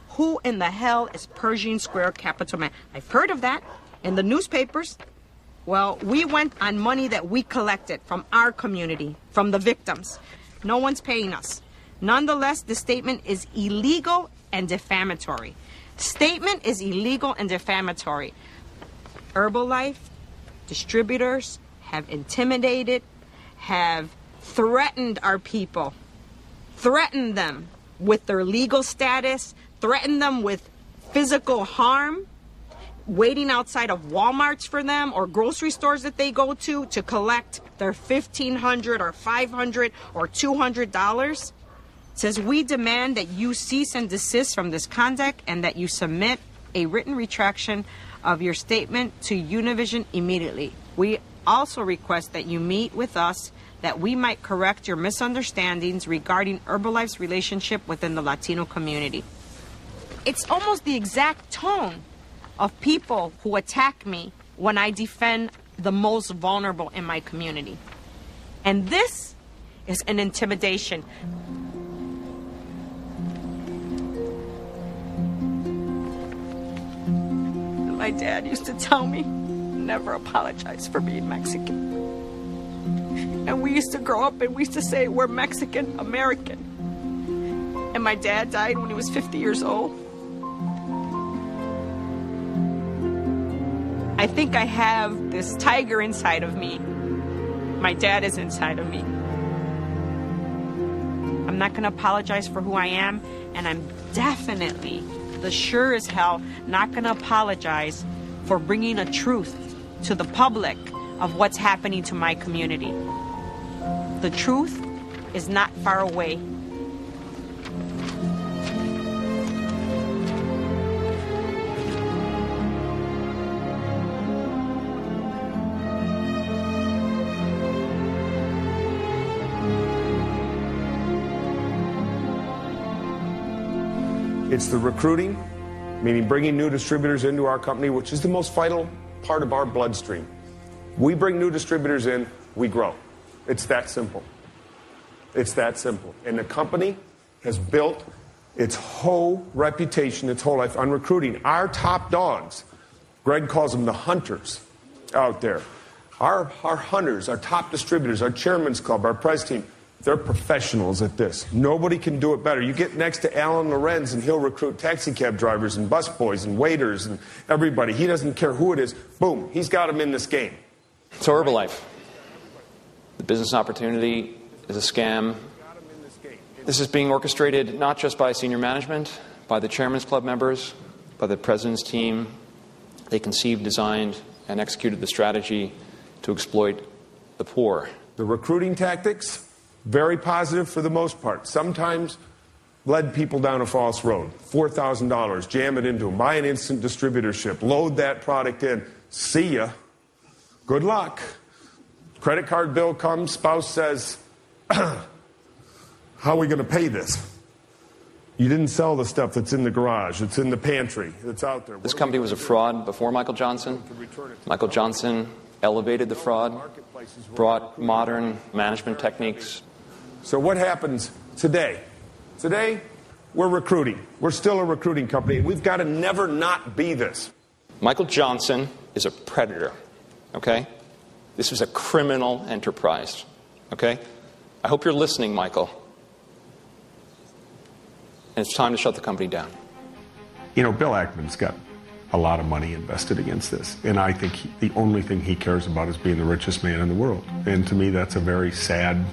Who in the hell is Pershing Square Capital Management? I've heard of that in the newspapers. Well, we went on money that we collected from our community, from the victims. No one's paying us. Nonetheless, the statement is illegal and defamatory. Statement is illegal and defamatory. Herbalife distributors have intimidated, have threatened our people, threatened them with their legal status, threatened them with physical harm, waiting outside of Walmarts for them or grocery stores that they go to collect their $1,500 or $500 or $200. It says, we demand that you cease and desist from this conduct and that you submit a written retraction of your statement to Univision immediately. We also request that you meet with us that we might correct your misunderstandings regarding Herbalife's relationship within the Latino community. It's almost the exact tone of people who attack me when I defend the most vulnerable in my community. And this is an intimidation. My dad used to tell me, never apologize for being Mexican. And we used to grow up and we used to say, we're Mexican American. And my dad died when he was 50 years old. I think I have this tiger inside of me. My dad is inside of me. I'm not going to apologize for who I am, and I'm definitely, the sure as hell, not going to apologize for bringing a truth to the public of what's happening to my community. The truth is not far away. It's the recruiting, meaning bringing new distributors into our company, which is the most vital part of our bloodstream. We bring new distributors in, we grow. It's that simple. It's that simple. And the company has built its whole reputation, its whole life on recruiting. Our top dogs, Greg calls them the hunters out there. Our hunters, our top distributors, our chairman's club, our press team, they're professionals at this. Nobody can do it better. You get next to Alan Lorenz and he'll recruit taxi cab drivers and busboys and waiters and everybody. He doesn't care who it is. Boom, he's got them in this game. So Herbalife, the business opportunity is a scam. This is being orchestrated not just by senior management, by the chairman's club members, by the president's team. They conceived, designed, and executed the strategy to exploit the poor. The recruiting tactics, very positive for the most part. Sometimes led people down a false road. $4,000, jam it into them, buy an instant distributorship, load that product in. See ya. Good luck. Credit card bill comes, spouse says, how are we going to pay this? You didn't sell the stuff that's in the garage, it's in the pantry, it's out there. This company was a fraud before Michael Johnson. Michael Johnson elevated the fraud, brought modern management techniques. So what happens today? Today, we're recruiting. We're still a recruiting company. We've got to never not be this. Michael Johnson is a predator, okay? This was a criminal enterprise, okay? I hope you're listening, Michael. And it's time to shut the company down. You know, Bill Ackman's got a lot of money invested against this. And I think the only thing he cares about is being the richest man in the world. And to me, that's a very sad,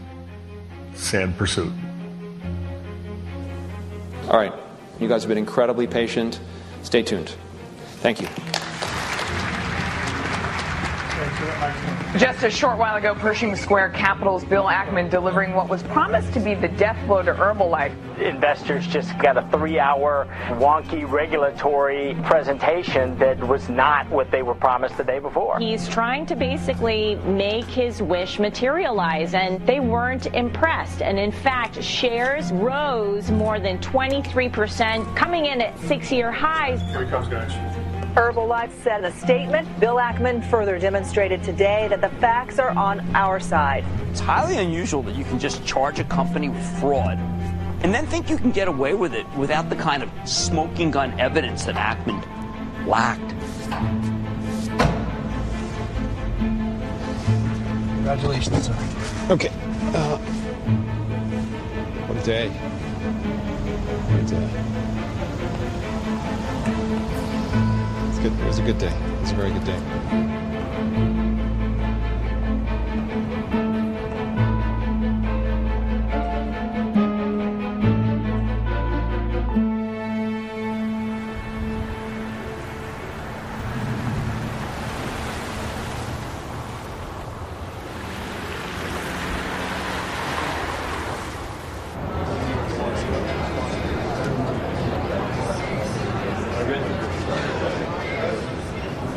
sad pursuit. All right. You guys have been incredibly patient. Stay tuned. Thank you. Just a short while ago, Pershing Square Capital's Bill Ackman delivering what was promised to be the death blow to Herbalife. Investors just got a 3-hour wonky regulatory presentation that was not what they were promised the day before. He's trying to basically make his wish materialize, and they weren't impressed. And in fact, shares rose more than 23%, coming in at 6-year highs. Here he comes, guys. Herbalife said in a statement. Bill Ackman further demonstrated today that the facts are on our side. It's highly unusual that you can just charge a company with fraud and then think you can get away with it without the kind of smoking gun evidence that Ackman lacked. Congratulations, sir. Okay. What a day. What a day. Good. It was a good day. It was a very good day.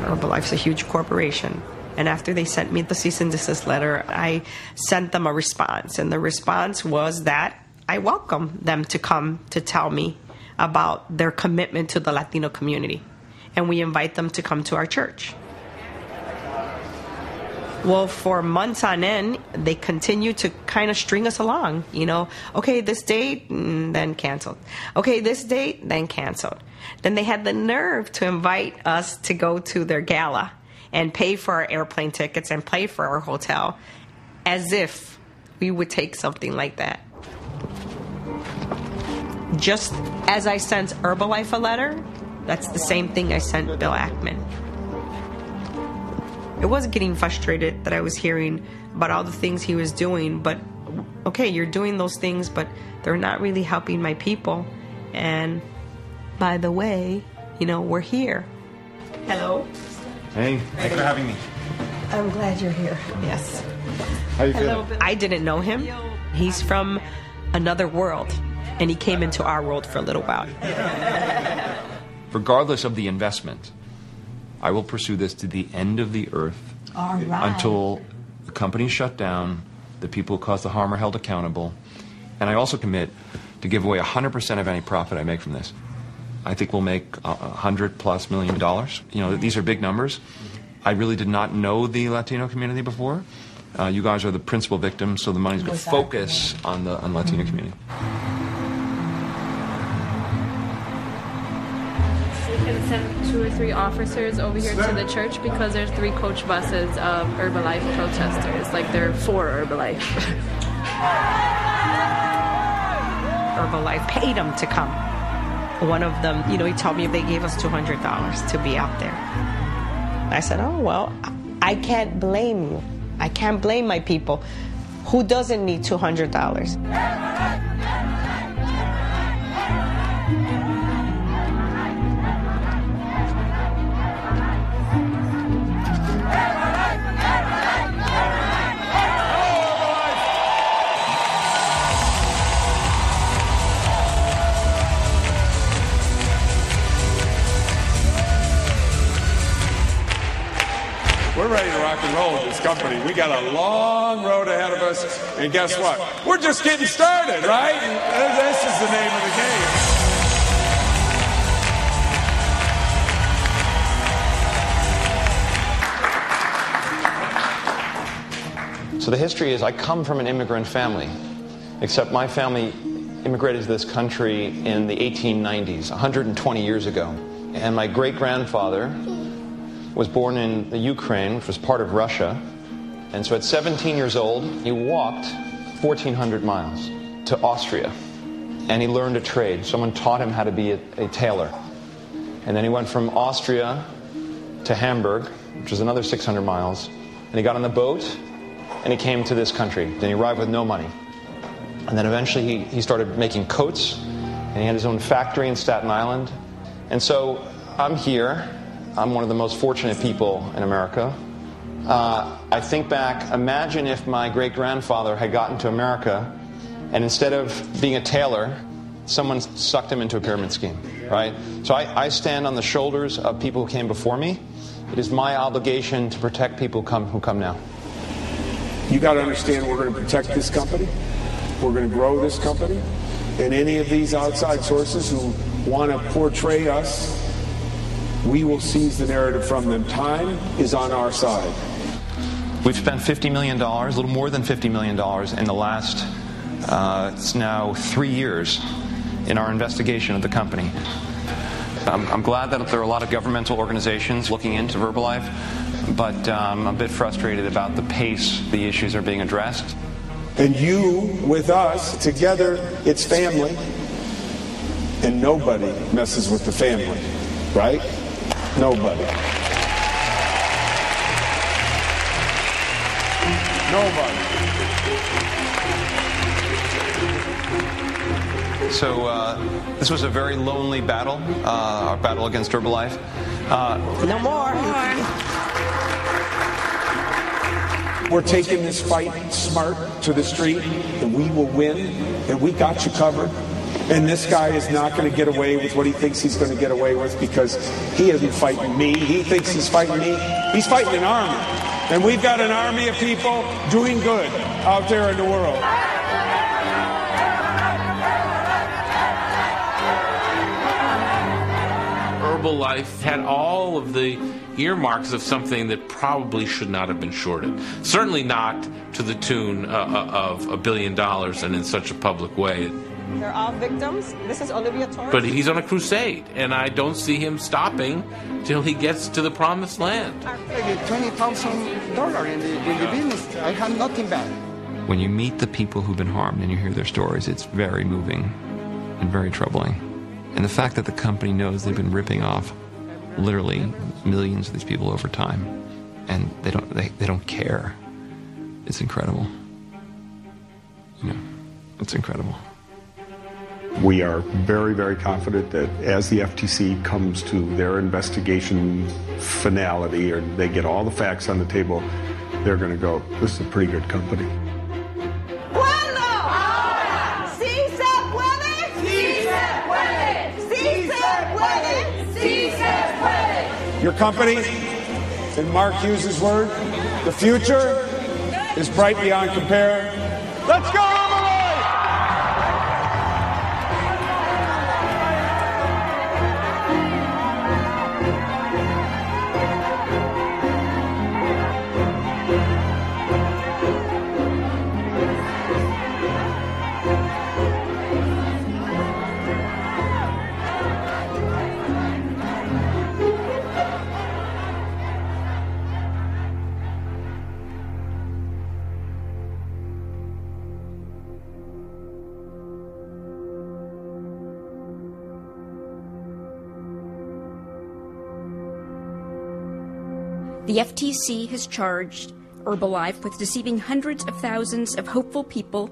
Herbalife's a huge corporation. And after they sent me the cease and desist letter, I sent them a response. And the response was that I welcome them to come to tell me about their commitment to the Latino community. And we invite them to come to our church. Well, for months on end, they continued to kind of string us along. You know, okay, this date, then canceled. Okay, this date, then canceled. Then they had the nerve to invite us to go to their gala and pay for our airplane tickets and pay for our hotel, as if we would take something like that. Just as I sent Herbalife a letter, that's the same thing I sent Bill Ackman. It was getting frustrated that I was hearing about all the things he was doing, but okay, you're doing those things, but they're not really helping my people. And by the way, you know, we're here. Hello. Hey, thanks for having me. I'm glad you're here. Yes. How you feeling? I didn't know him. He's from another world, and he came into our world for a little while. Regardless of the investment, I will pursue this to the end of the earth. All right. Until the company's shut down, the people who caused the harm are held accountable, and I also commit to give away 100% of any profit I make from this. I think we'll make $100+ million. You know, these are big numbers. I really did not know the Latino community before. You guys are the principal victims, so the money's going to focus on the Latino community. And send 2 or 3 officers over here to the church because there's 3 coach buses of Herbalife protesters. Like they're for Herbalife. Herbalife paid them to come. One of them, you know, he told me they gave us $200 to be out there. I said, oh, well, I can't blame you. I can't blame my people. Who doesn't need $200? We're ready to rock and roll with this company. We got a long road ahead of us, and guess what? We're just getting started, right? This is the name of the game. So the history is I come from an immigrant family, except my family immigrated to this country in the 1890s, 120 years ago. And my great-grandfather was born in the Ukraine, which was part of Russia. And so at 17 years old, he walked 1,400 miles to Austria. And he learned a trade. Someone taught him how to be a tailor. And then he went from Austria to Hamburg, which is another 600 miles. And he got on the boat, and he came to this country. Then he arrived with no money. And then eventually he started making coats, and he had his own factory in Staten Island. And so I'm here. I'm one of the most fortunate people in America. I think back, imagine if my great-grandfather had gotten to America, and instead of being a tailor, someone sucked him into a pyramid scheme, right? So I stand on the shoulders of people who came before me. It is my obligation to protect people who come now. You got to understand, we're going to protect this company. We're going to grow this company. And any of these outside sources who want to portray us, we will seize the narrative from them. Time is on our side. We've spent $50 million, a little more than $50 million in the last, it's now 3 years in our investigation of the company. I'm glad that there are a lot of governmental organizations looking into Herbalife, but I'm a bit frustrated about the pace the issues are being addressed. And you, with us, together, it's family. And nobody messes with the family, right? Nobody. Nobody. So this was a very lonely battle, our battle against Herbalife. No more. We're taking this fight smart to the street, and we will win, and we got you covered. And this guy is not going to get away with what he thinks he's going to get away with, because he isn't fighting me. He thinks he's fighting me. He's fighting an army. And we've got an army of people doing good out there in the world. Herbalife had all of the earmarks of something that probably should not have been shorted. Certainly not to the tune of $1 billion and in such a public way. They're all victims. This is Olivia Torres. But he's on a crusade, and I don't see him stopping till he gets to the promised land. I paid $20,000 in the business. I have nothing back. When you meet the people who've been harmed and you hear their stories, it's very moving and very troubling. And the fact that the company knows they've been ripping off literally millions of these people over time, and they don't care, it's incredible. You know, it's incredible. We are very, very confident that as the FTC comes to their investigation finality, or they get all the facts on the table, they're going to go, this is a pretty good company. Your company, in Mark Hughes' word, the future is bright beyond compare. Let's go, Herbalife! The FTC has charged Herbalife with deceiving hundreds of thousands of hopeful people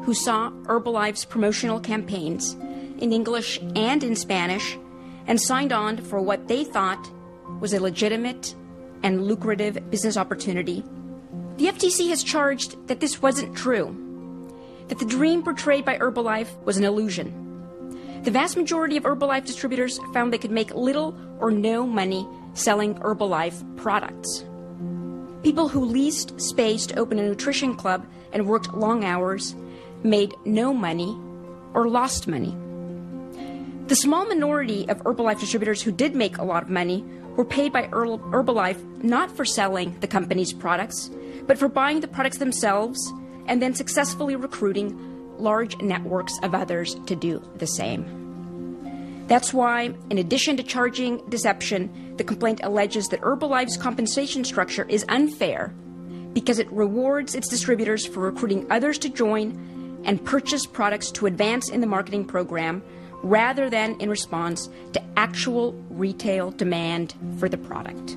who saw Herbalife's promotional campaigns in English and in Spanish and signed on for what they thought was a legitimate and lucrative business opportunity. The FTC has charged that this wasn't true, that the dream portrayed by Herbalife was an illusion. The vast majority of Herbalife distributors found they could make little or no money selling Herbalife products. People who leased space to open a nutrition club and worked long hours made no money or lost money. The small minority of Herbalife distributors who did make a lot of money were paid by Herbalife not for selling the company's products, but for buying the products themselves and then successfully recruiting large networks of others to do the same. That's why, in addition to charging deception, the complaint alleges that Herbalife's compensation structure is unfair because it rewards its distributors for recruiting others to join and purchase products to advance in the marketing program rather than in response to actual retail demand for the product.